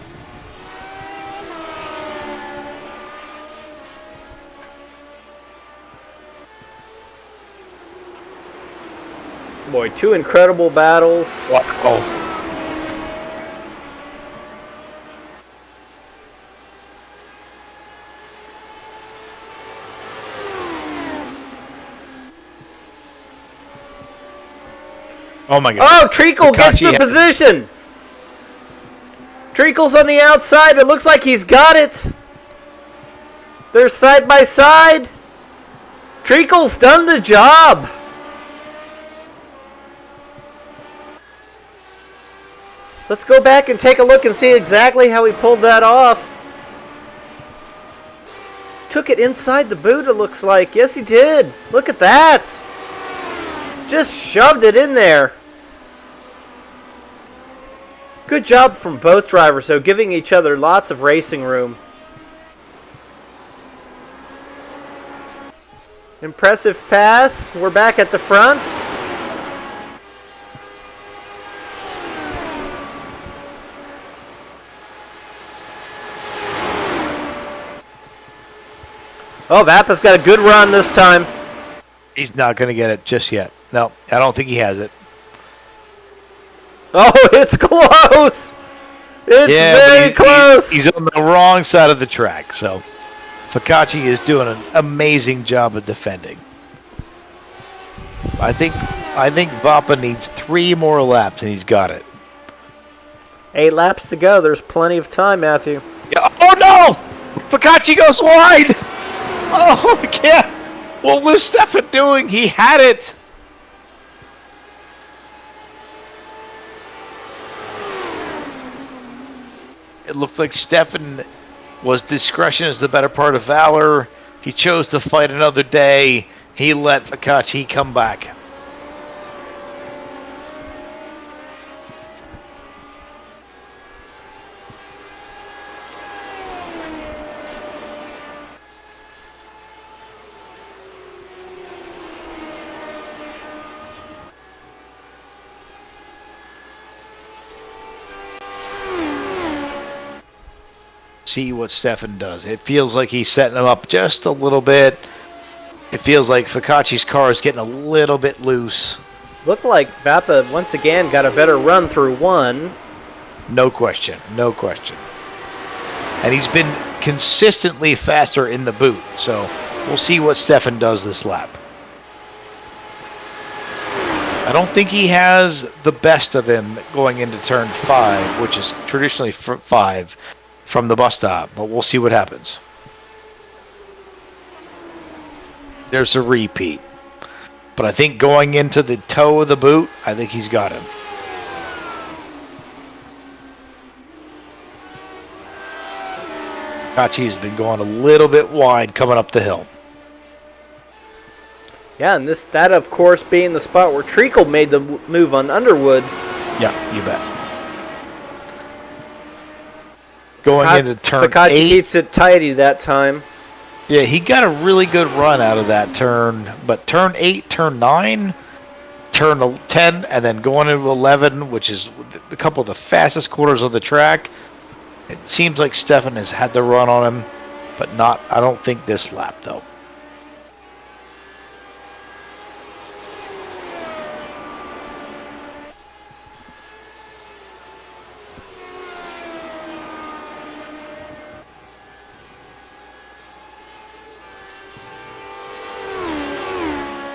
Boy, 2 incredible battles. Wow. Oh my God. Oh, Treacle gets the position. Treacle's on the outside. It looks like he's got it. They're side by side. Treacle's done the job. Let's go back and take a look and see exactly how he pulled that off. Took it inside the boot, it looks like. Yes, he did. Look at that. Just shoved it in there. Good job from both drivers, though, giving each other lots of racing room. Impressive pass. We're back at the front. Oh, Vappa's got a good run this time. He's not going to get it just yet. No, I don't think he has it. Oh, it's close. It's very close. He's on the wrong side of the track, so Ficacci is doing an amazing job of defending. I think Vappa needs 3 more laps, and he's got it. 8 laps to go. There's plenty of time, Matthew. Yeah. Oh, no! Ficacci goes wide! Oh, I can't. What was Stefan doing? He had it. It looked like Stefan was discretion is the better part of valor. He chose to fight another day. He let Ficacci come back. See what Stefan does. It feels like he's setting him up just a little bit. It feels like Ficacci's car is getting a little bit loose. Looked like Vappa once again got a better run through 1. No question. No question. And he's been consistently faster in the boot. So we'll see what Stefan does this lap. I don't think he has the best of him going into turn 5, which is traditionally 5 from the bus stop, but we'll see what happens. There's a repeat. But I think going into the toe of the boot, I think he's got him. Kachi's been going a little bit wide coming up the hill. Yeah, and that of course being the spot where Treacle made the move on Underwood. Yeah, you bet. Going into turn Fakachi 8. keeps it tidy that time. Yeah, he got a really good run out of that turn. But turn 8, turn 9, turn 10, and then going into 11, which is a couple of the fastest quarters of the track. It seems like Stefan has had the run on him, but not, I don't think this lap, though.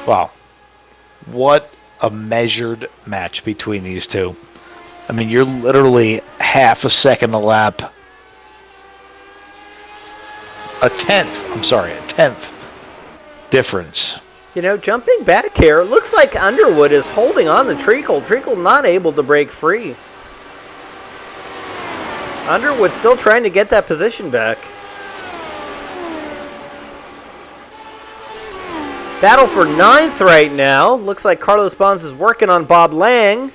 Wow. What a measured match between these two. I mean, you're literally half a second a lap. A tenth difference. You know, jumping back here, it looks like Underwood is holding on to Treacle. Treacle not able to break free. Underwood still trying to get that position back. Battle for 9th right now. Looks like Carlos Bonds is working on Bob Lang.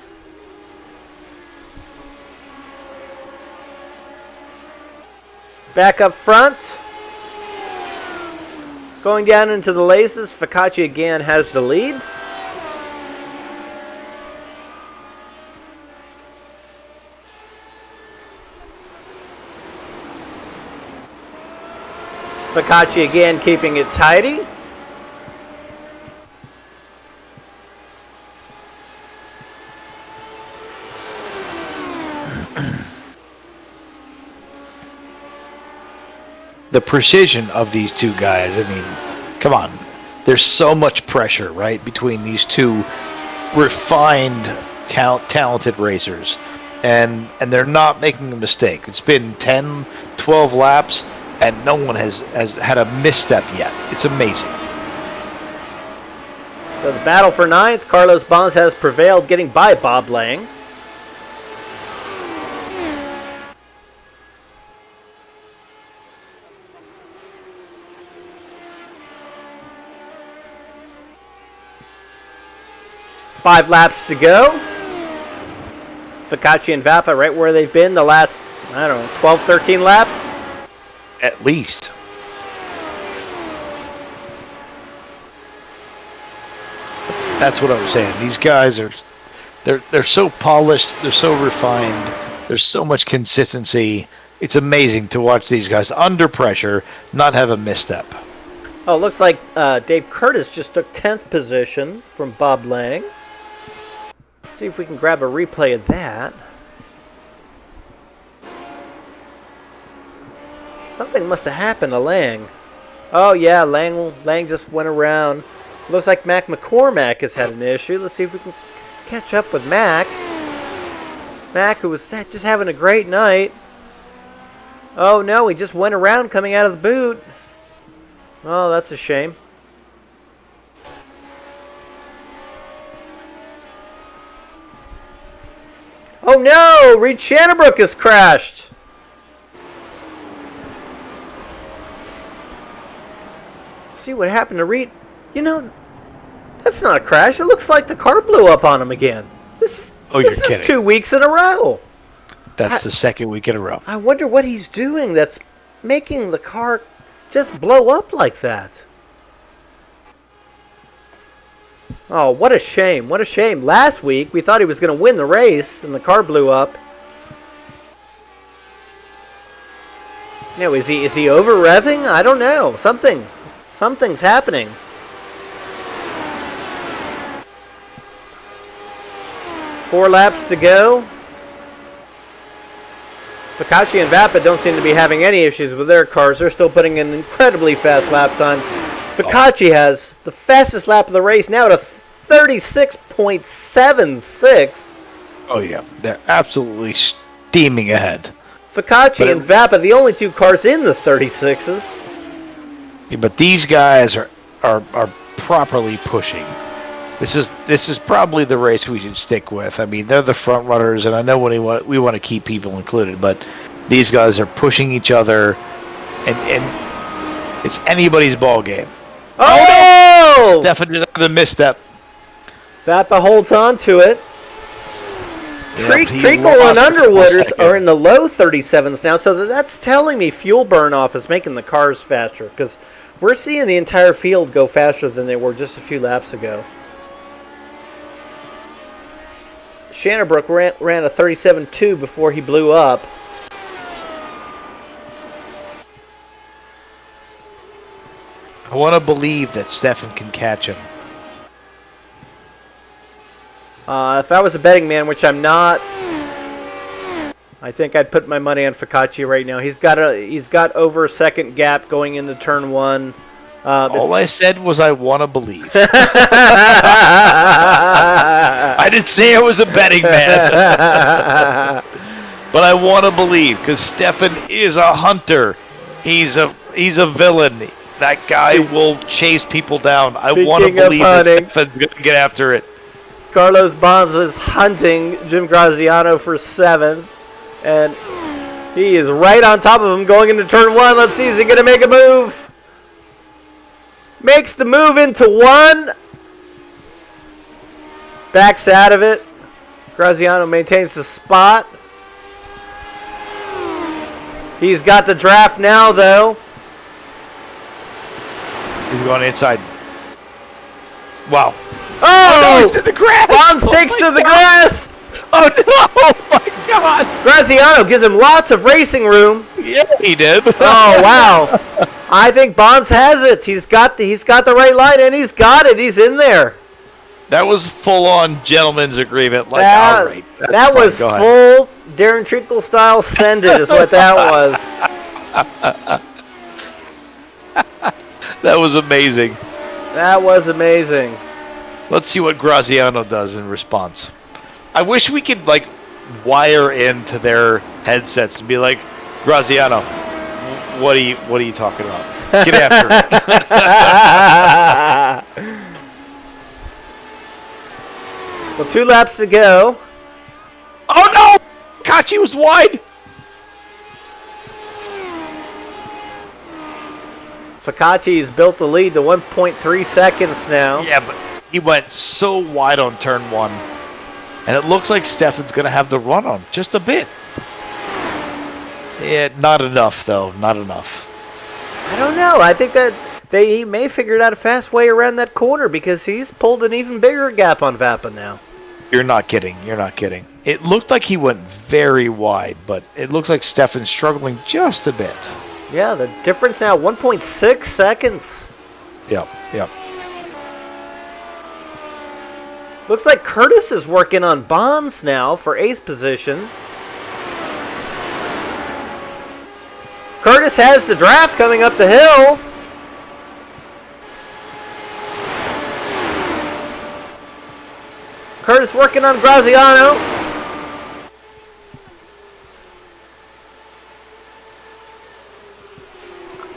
Back up front. Going down into the laces. Fakachi again has the lead. Fakachi again keeping it tidy. The precision of these two guys, I mean, come on. There's so much pressure, right, between these two refined, talented racers. And they're not making a mistake. It's been 10, 12 laps, and no one has had a misstep yet. It's amazing. So the battle for 9th, Carlos Bonds has prevailed, getting by Bob Lang. Five laps to go. Fakachi and Vapa right where they've been the last, 12, 13 laps. At least. That's what I was saying. These guys are, they're so polished, they're so refined, there's so much consistency. It's amazing to watch these guys under pressure not have a misstep. Oh, it looks like Dave Curtis just took 10th position from Bob Lang. Let's see if we can grab a replay of that. Something must have happened to Lang. Oh yeah, Lang just went around. Looks like Mac McCormack has had an issue. Let's see if we can catch up with Mac. Mac, who was just having a great night. Oh no, he just went around coming out of the boot. Oh, that's a shame. Oh no! Reed Shannonbrook has crashed! Let's see what happened to Reed. You know, that's not a crash. It looks like the car blew up on him again. This is 2 weeks in a row. That's the second week in a row. I wonder what he's doing that's making the car just blow up like that. Oh, what a shame. What a shame. Last week, we thought he was going to win the race, and the car blew up. You know, is he over-revving? I don't know. Something's happening. Four laps to go. Fakachi and Vapa don't seem to be having any issues with their cars. They're still putting in incredibly fast lap times. Fakachi has the fastest lap of the race now at a 36.76. Oh, yeah. They're absolutely steaming ahead. Focacci and Vappa, the only two cars in the 36s. Yeah, but these guys are properly pushing. This is probably the race we should stick with. I mean, they're the front runners, and I know we want to keep people included, but these guys are pushing each other, and it's anybody's ball game. Oh! Definitely a misstep. Vappa holds on to it. Treacle and Underwood are in the low 37s now, so that's telling me fuel burn-off is making the cars faster, because we're seeing the entire field go faster than they were just a few laps ago. Shannonbrook ran a 37.2 before he blew up. I want to believe that Stefan can catch him. If I was a betting man, which I'm not, I think I'd put my money on Focacci right now. He's got over a second gap going into turn one. All I said was I want to believe. I didn't say I was a betting man. But I want to believe because Stefan is a hunter. He's a villain. That guy will chase people down. I want to believe that Stefan's going to get after it. Carlos Bonds is hunting Jim Graziano for 7th. And he is right on top of him going into turn one. Let's see, is he going to make a move? Makes the move into one. Backs out of it. Graziano maintains the spot. He's got the draft now, though. He's going inside. Wow. Oh! No, he's to the grass! Bonds takes to the grass! Oh, no! Oh, my God! Graziano gives him lots of racing room. Yeah, he did. Oh, wow. I think Bonds has it. He's got the right line, and he's got it. He's in there. That was full-on gentleman's agreement. Like, all right. That was full Darren Treacle style send it is what that was. That was amazing. That was amazing. Let's see what Graziano does in response. I wish we could, like, wire into their headsets and be like, Graziano, what are you talking about? Get after it. Well, 2 laps to go. Oh, no! Kachi was wide. Focacci's built the lead to 1.3 seconds now. Yeah, but he went so wide on turn one. And it looks like Stefan's going to have the run on just a bit. Yeah, not enough, though. Not enough. I don't know. I think that he may figure out a fast way around that corner because he's pulled an even bigger gap on Vappa now. You're not kidding. You're not kidding. It looked like he went very wide, but it looks like Stefan's struggling just a bit. Yeah, the difference now, 1.6 seconds. Yep. Looks like Curtis is working on Bonds now for 8th position. Curtis has the draft coming up the hill. Curtis working on Graziano.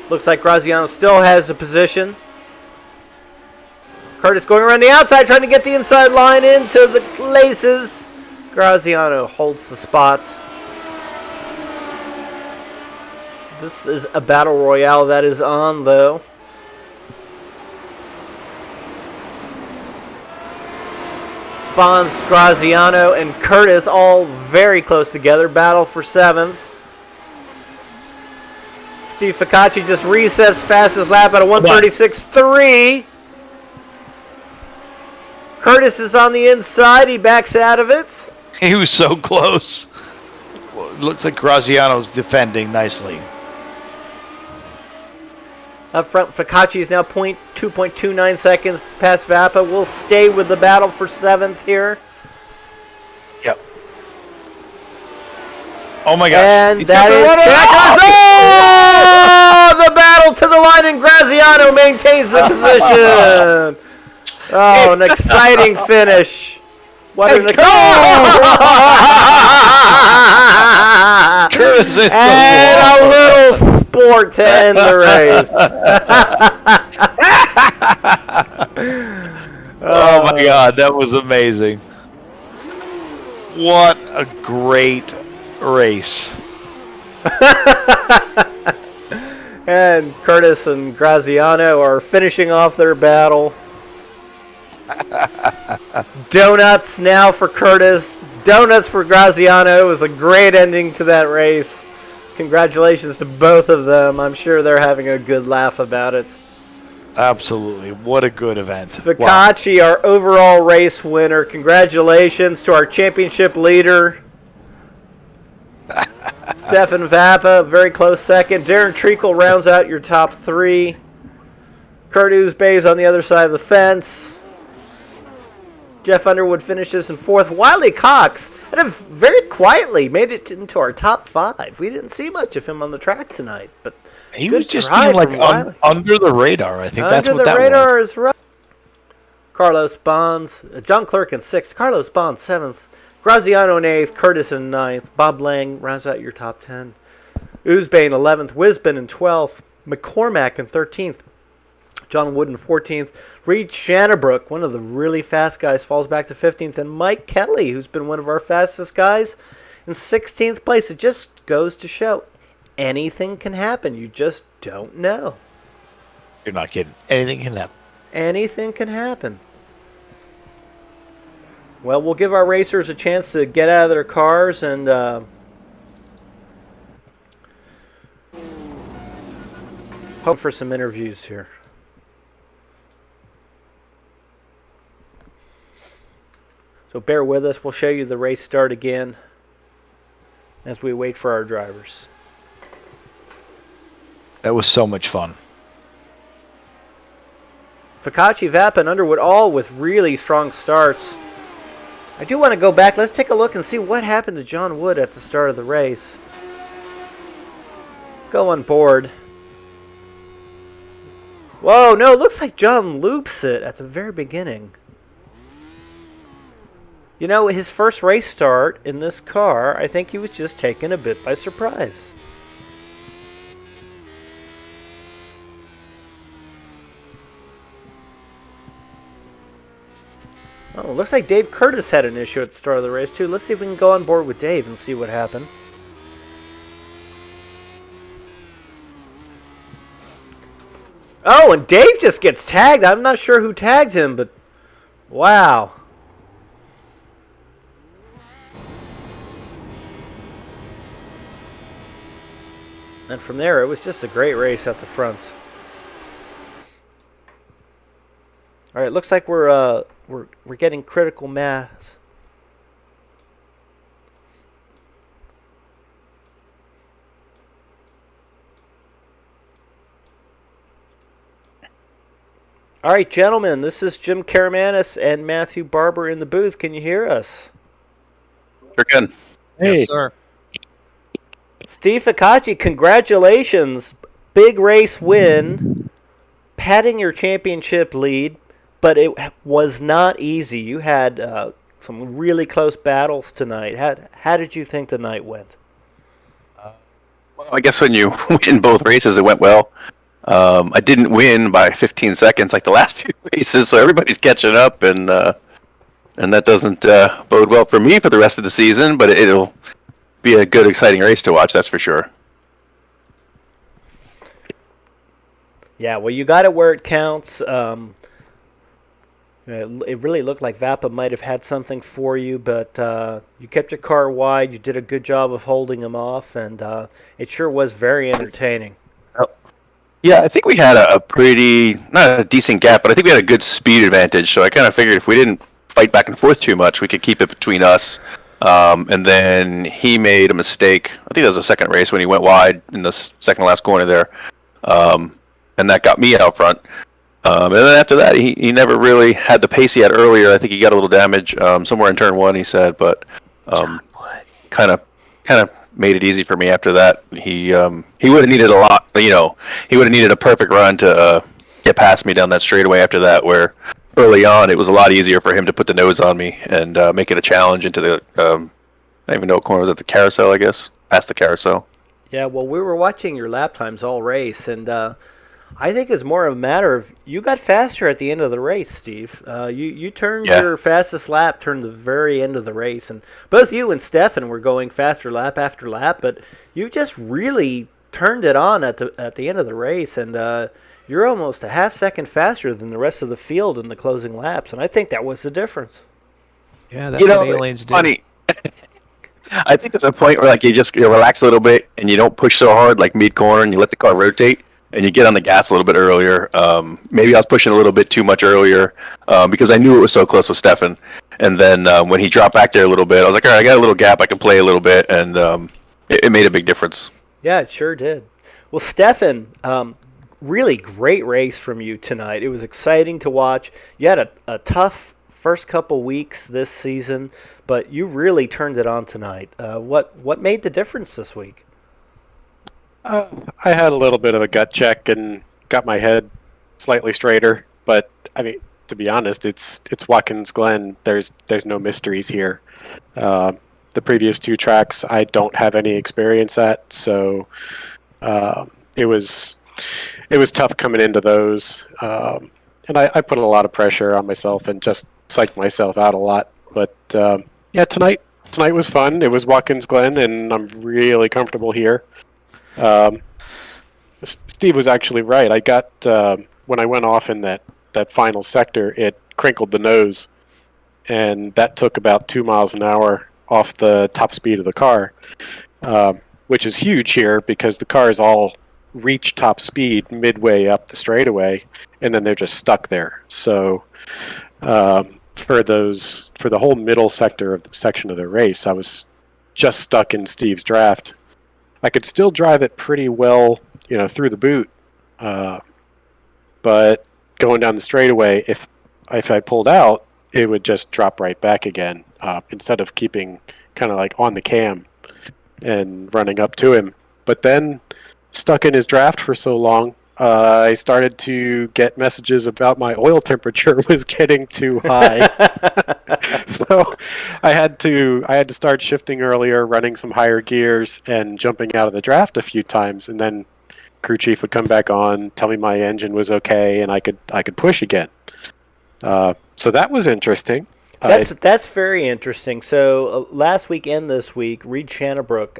Looks like Graziano still has the position. Curtis going around the outside, trying to get the inside line into the laces. Graziano holds the spot. This is a battle royale that is on, though. Bonds, Graziano, and Curtis all very close together. Battle for 7th. Steve Focacci just resets fastest lap at a 1:36.3. Curtis is on the inside. He backs out of it. He was so close. Well, it looks like Graziano's defending nicely. Up front, Focacci is now 2.29 seconds past Vappa. We'll stay with the battle for 7th here. Yep. Oh my God. And that is Checkers. Oh! The battle to the line, and Graziano maintains the position. Oh, an exciting finish. What an exciting... And a little sport to end the race. Oh my God, that was amazing. What a great race. And Curtis and Graziano are finishing off their battle. Donuts now for Curtis. Donuts for Graziano. It was a great ending to that race. Congratulations to both of them. I'm sure they're having a good laugh about it. Absolutely. What a good event. Ficacci, Wow. our overall race winner. Congratulations to our championship leader. Stefan Vappa, very close second. Darren Treacle rounds out your top three. Kurt Uzbay's on the other side of the fence. Jeff Underwood finishes in fourth. Wiley Cox, very quietly made it into our top five. We didn't see much of him on the track tonight, but he was just being like under the radar. I think that's what that was. Under the radar is right. Carlos Bonds, John Clerk in sixth. Carlos Bonds seventh. Graziano in eighth. Curtis in ninth. Bob Lang rounds out your top 10. Uzbay in 11th. Wisbin in 12th. McCormack in 13th. John Wood in 14th. Reed Shannabrook, one of the really fast guys, falls back to 15th. And Mike Kelly, who's been one of our fastest guys, in 16th place. It just goes to show anything can happen. You just don't know. You're not kidding. Anything can happen. Anything can happen. Well, we'll give our racers a chance to get out of their cars and hope for some interviews here. So bear with us. We'll show you the race start again as we wait for our drivers. That was so much fun. Ficacci, Vappa, and Underwood all with really strong starts. I do want to go back. Let's take a look and see what happened to John Wood at the start of the race. Go on board. Whoa, no, it looks like John loops it at the very beginning. You know, his first race start in this car, I think he was just taken a bit by surprise. Oh, it looks like Dave Curtis had an issue at the start of the race, too. Let's see if we can go on board with Dave and see what happened. Oh, and Dave just gets tagged. I'm not sure who tagged him, but wow. And from there, it was just a great race at the front. All right, looks like we're getting critical mass. All right, gentlemen, this is Jim Karamanis and Matthew Barber in the booth. Can you hear us? Sure can. Hey. Yes, sir. Steve Ficacci, congratulations. Big race win, padding your championship lead, but it was not easy. You had some really close battles tonight. How did you think the night went? Well, I guess when you win both races, it went well. I didn't win by 15 seconds like the last few races, so everybody's catching up, and that doesn't bode well for me for the rest of the season, but it'll be a good, exciting race to watch, that's for sure. Yeah, well, you got it where it counts. It really looked like Vappa might have had something for you, but you kept your car wide. You did a good job of holding him off, and it sure was very entertaining. Yeah, I think we had a pretty, not a decent gap, but I think we had a good speed advantage. So I kind of figured if we didn't fight back and forth too much, we could keep it between us. And then he made a mistake. I think that was the second race when he went wide in the second to last corner there. And that got me out front. And then after that, he never really had the pace he had earlier. I think he got a little damage somewhere in turn one, he said, but kind of made it easy for me after that. He would have needed a lot, he would have needed a perfect run to get past me down that straightaway after that, where early on, it was a lot easier for him to put the nose on me and make it a challenge into the, I don't even know what corner was at, the carousel, I guess, past the carousel. Yeah, well, we were watching your lap times all race, and I think it's more of a matter of you got faster at the end of the race, Steve. You turned your fastest lap turned the very end of the race, and both you and Stefan were going faster lap after lap, but you just really turned it on at the end of the race, and you're almost a half second faster than the rest of the field in the closing laps, and I think that was the difference. Yeah, that's what aliens do. Funny. I think there's a point where like you relax a little bit and you don't push so hard, like mid corner, and you let the car rotate and you get on the gas a little bit earlier. Maybe I was pushing a little bit too much earlier because I knew it was so close with Stefan. And then when he dropped back there a little bit, I was like, all right, I got a little gap, I can play a little bit, and it made a big difference. Yeah, it sure did. Well, Stefan, really great race from you tonight. It was exciting to watch. You had a tough first couple weeks this season, but you really turned it on tonight. What made the difference this week? I had a little bit of a gut check and got my head slightly straighter, but I mean, to be honest, it's Watkins Glen. There's no mysteries here. The previous two tracks I don't have any experience at, so it was tough coming into those, and I put a lot of pressure on myself and just psyched myself out a lot. But yeah, tonight was fun. It was Watkins Glen, and I'm really comfortable here. Steve was actually right. I got when I went off in that final sector, it crinkled the nose, and that took about 2 miles an hour off the top speed of the car, which is huge here because the cars all reach top speed midway up the straightaway, and then they're just stuck there. So for the whole middle section of the race, I was just stuck in Steve's draft. I could still drive it pretty well, through the boot, but going down the straightaway, if I pulled out, it would just drop right back again, instead of keeping kind of like on the cam and running up to him. But then, stuck in his draft for so long, I started to get messages about my oil temperature was getting too high. So I had to start shifting earlier, running some higher gears, and jumping out of the draft a few times. And then crew chief would come back on, tell me my engine was okay, and I could push again. So that was interesting. That's very interesting. So last week and this week, Reed Shannabrook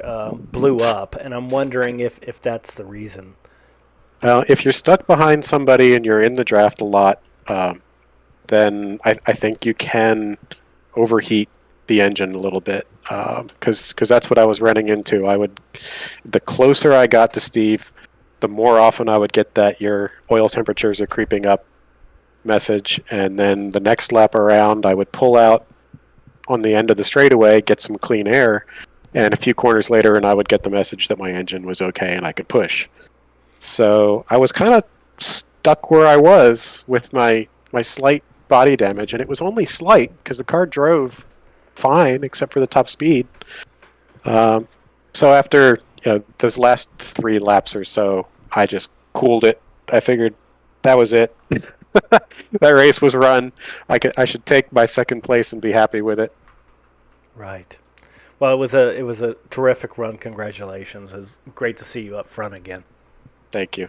blew up, and I'm wondering if that's the reason. If you're stuck behind somebody and you're in the draft a lot, then I think you can overheat the engine a little bit, because that's what I was running into. The closer I got to Steve, the more often I would get that your oil temperatures are creeping up message, and then the next lap around I would pull out on the end of the straightaway, get some clean air, and a few corners later and I would get the message that my engine was okay and I could push. So I was kind of stuck where I was with my slight body damage, and it was only slight because the car drove fine except for the top speed. So after those last 3 laps or so, I just cooled it. I figured that was it. That race was run. I should take my second place and be happy with it. Right. Well, it was a terrific run. Congratulations. It was great to see you up front again. Thank you.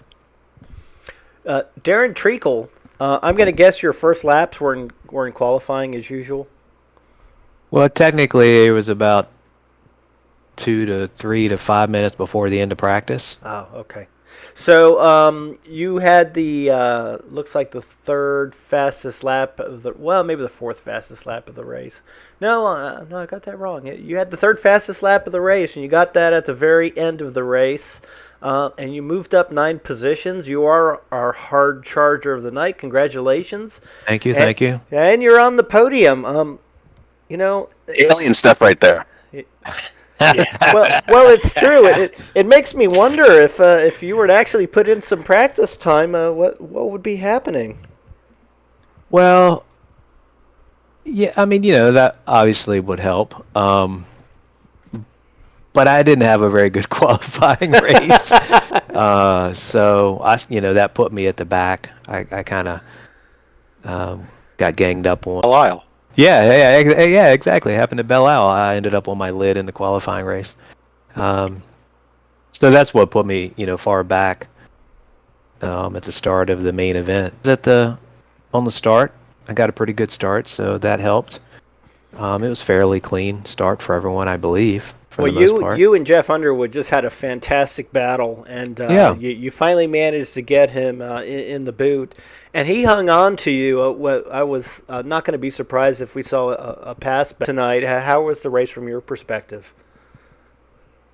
Darren Treacle, I'm going to guess your first laps were in qualifying as usual. Well, technically, it was about 2 to 3 to 5 minutes before the end of practice. Oh, okay. So you had the looks like the third fastest lap of maybe the fourth fastest lap of the race. No, I got that wrong. You had the third fastest lap of the race, and you got that at the very end of the race. And you moved up 9 positions. You are our hard charger of the night. Congratulations. Thank you, thank you. And you're on the podium. Alien stuff right there. Well, it's true. It makes me wonder if you were to actually put in some practice time, what would be happening? Well, yeah, I mean, that obviously would help. But I didn't have a very good qualifying race, so that put me at the back. I kind of got got ganged up on. Lyle. Yeah, exactly. It happened at Belle Isle. I ended up on my lid in the qualifying race. So that's what put me, far back at the start of the main event. On the start, I got a pretty good start, so that helped. It was fairly clean start for everyone, I believe, for the most part. You and Jeff Underwood just had a fantastic battle, and you finally managed to get him in the boot, and he hung on to you. I was not going to be surprised if we saw a pass back tonight. How was the race from your perspective?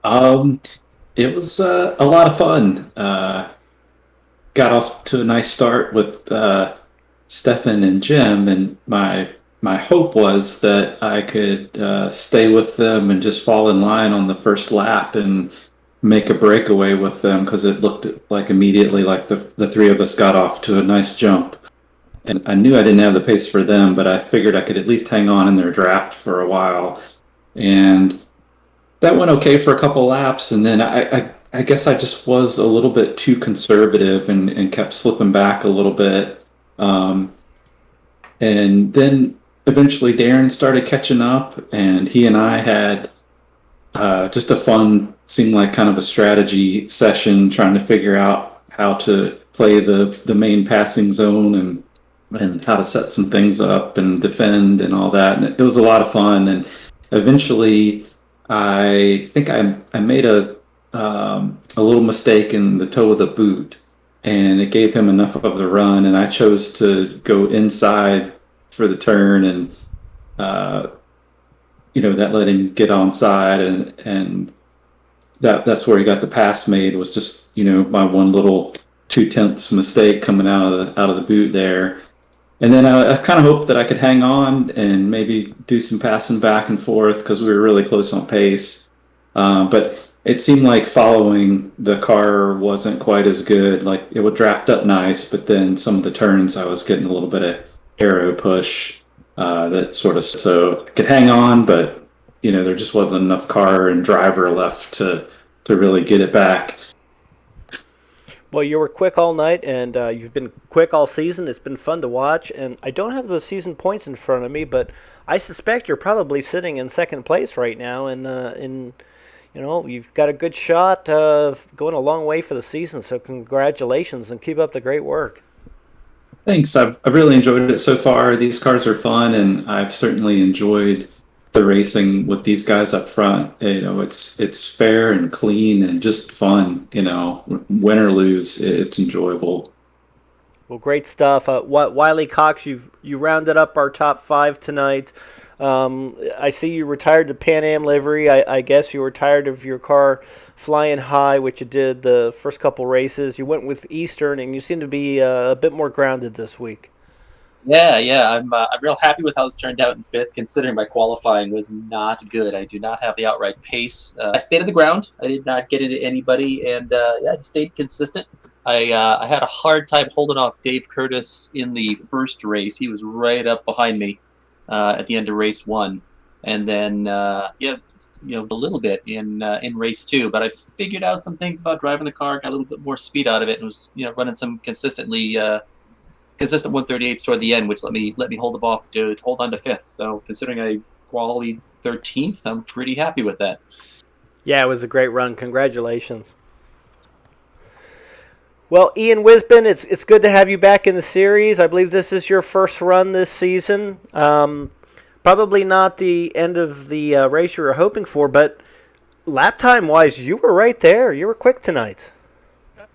It was a lot of fun. Got off to a nice start with Stefan and Jim, and my hope was that I could stay with them and just fall in line on the first lap and make a breakaway with them, because it looked like immediately like the three of us got off to a nice jump. And I knew I didn't have the pace for them, but I figured I could at least hang on in their draft for a while. And that went okay for a couple laps, and then I guess I just was a little bit too conservative and kept slipping back a little bit. And then eventually Darren started catching up, and he and I had just a fun, seemed like kind of a strategy session, trying to figure out how to play the main passing zone and how to set some things up and defend and all that. And it was a lot of fun. And eventually I think I made a little mistake in the toe of the boot, and it gave him enough of the run, and I chose to go inside for the turn, and that let him get onside, and that's where he got the pass made, was just my one little 0.2 mistake coming out of the boot there. And then I kind of hoped that I could hang on and maybe do some passing back and forth, because we were really close on pace. But it seemed like following the car wasn't quite as good. Like, it would draft up nice, but then some of the turns I was getting a little bit of aero push that sort of, so I could hang on, but there just wasn't enough car and driver left to really get it back. Well, you were quick all night, and you've been quick all season. It's been fun to watch, and I don't have those season points in front of me, but I suspect you're probably sitting in second place right now, and you've got a good shot of going a long way for the season, so congratulations, and keep up the great work. Thanks. I've really enjoyed it so far. These cars are fun, and I've certainly enjoyed the racing with these guys up front. It's fair and clean and just fun. Win or lose, it's enjoyable. Well, great stuff. Wiley Cox, you rounded up our top 5 tonight. I see you retired the Pan Am livery. I guess you were tired of your car flying high, which you did the first couple races. You went with Eastern, and you seem to be a bit more grounded this week. Yeah. I'm real happy with how this turned out in 5th, considering my qualifying was not good. I do not have the outright pace. I stayed on the ground. I did not get into anybody, and I just stayed consistent. I had a hard time holding off Dave Curtis in the first race. He was right up behind me at the end of race 1, and then a little bit in race 2. But I figured out some things about driving the car, got a little bit more speed out of it, and was running some consistent 138s toward the end, which let me hold them off to hold on to 5th. So considering I qualified 13th, I'm pretty happy with that. Yeah, it was a great run. Congratulations. Well, Ian Wisbin, it's good to have you back in the series. I believe this is your first run this season. Probably not the end of the race you were hoping for, but lap time-wise, you were right there. You were quick tonight.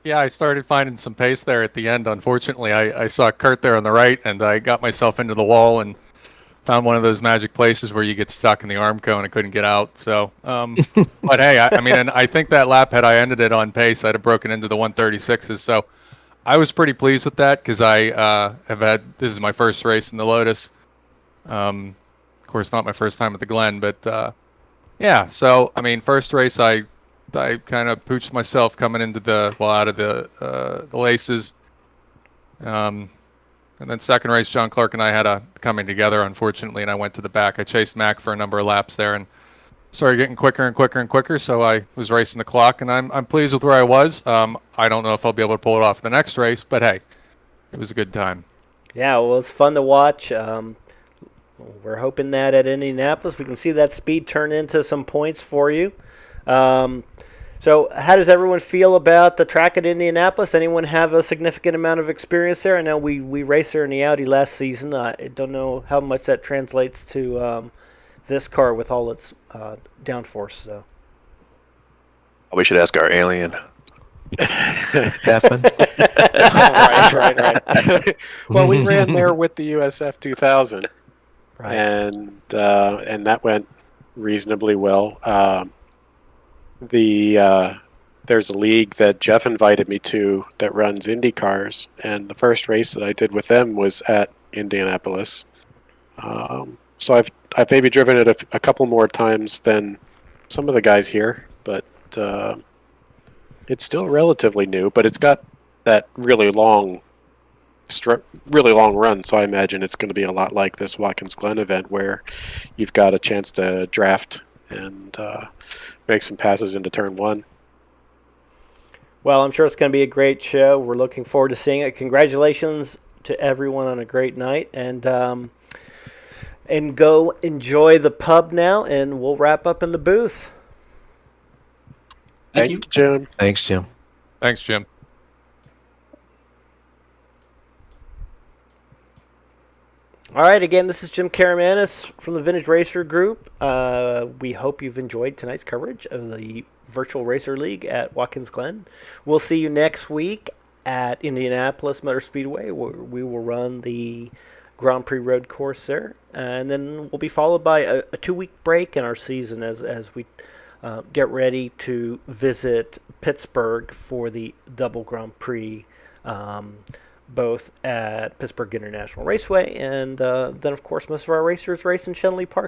Yeah, I started finding some pace there at the end. Unfortunately, I saw Kurt there on the right, and I got myself into the wall and found one of those magic places where you get stuck in the arm cone and couldn't get out. So, but hey, and I think that lap, had I ended it on pace, I'd have broken into the 136s. So I was pretty pleased with that, because I this is my first race in the Lotus. Of course, not my first time at the Glen, but yeah. So, first race, I kind of pooched myself coming into out of the laces. And then second race, John Clark and I had a coming together, unfortunately, and I went to the back. I chased Mac for a number of laps there and started getting quicker and quicker and quicker, so I was racing the clock, and I'm pleased with where I was. I don't know if I'll be able to pull it off the next race, but hey, it was a good time. Yeah, well, it's fun to watch. We're hoping that at Indianapolis we can see that speed turn into some points for you. So how does everyone feel about the track at Indianapolis? Anyone have a significant amount of experience there? I know we raced there in the Audi last season. I don't know how much that translates to this car with all its downforce. So. We should ask our alien. Stefan? Right. Well, we ran there with the USF 2000, Right. and that went reasonably well. There's a league that Jeff invited me to that runs Indy cars, and the first race that I did with them was at Indianapolis. So I've maybe driven it a couple more times than some of the guys here, but it's still relatively new. But it's got that really long run, so I imagine it's going to be a lot like this Watkins Glen event, where you've got a chance to draft and make some passes into turn one. Well, I'm sure it's going to be a great show. We're looking forward to seeing it. Congratulations to everyone on a great night, and go enjoy the pub now, and we'll wrap up in the booth. Thank you. Jim. Thanks, Jim. Thanks, Jim. All right, again, this is Jim Karamanis from the Vintage Racer Group. We hope you've enjoyed tonight's coverage of the Virtual Racer League at Watkins Glen. We'll see you next week at Indianapolis Motor Speedway, where we will run the Grand Prix Road course there. And then we'll be followed by a 2-week break in our season as we get ready to visit Pittsburgh for the double Grand Prix, both at Pittsburgh International Raceway, and then, of course, most of our racers race in Shenley Park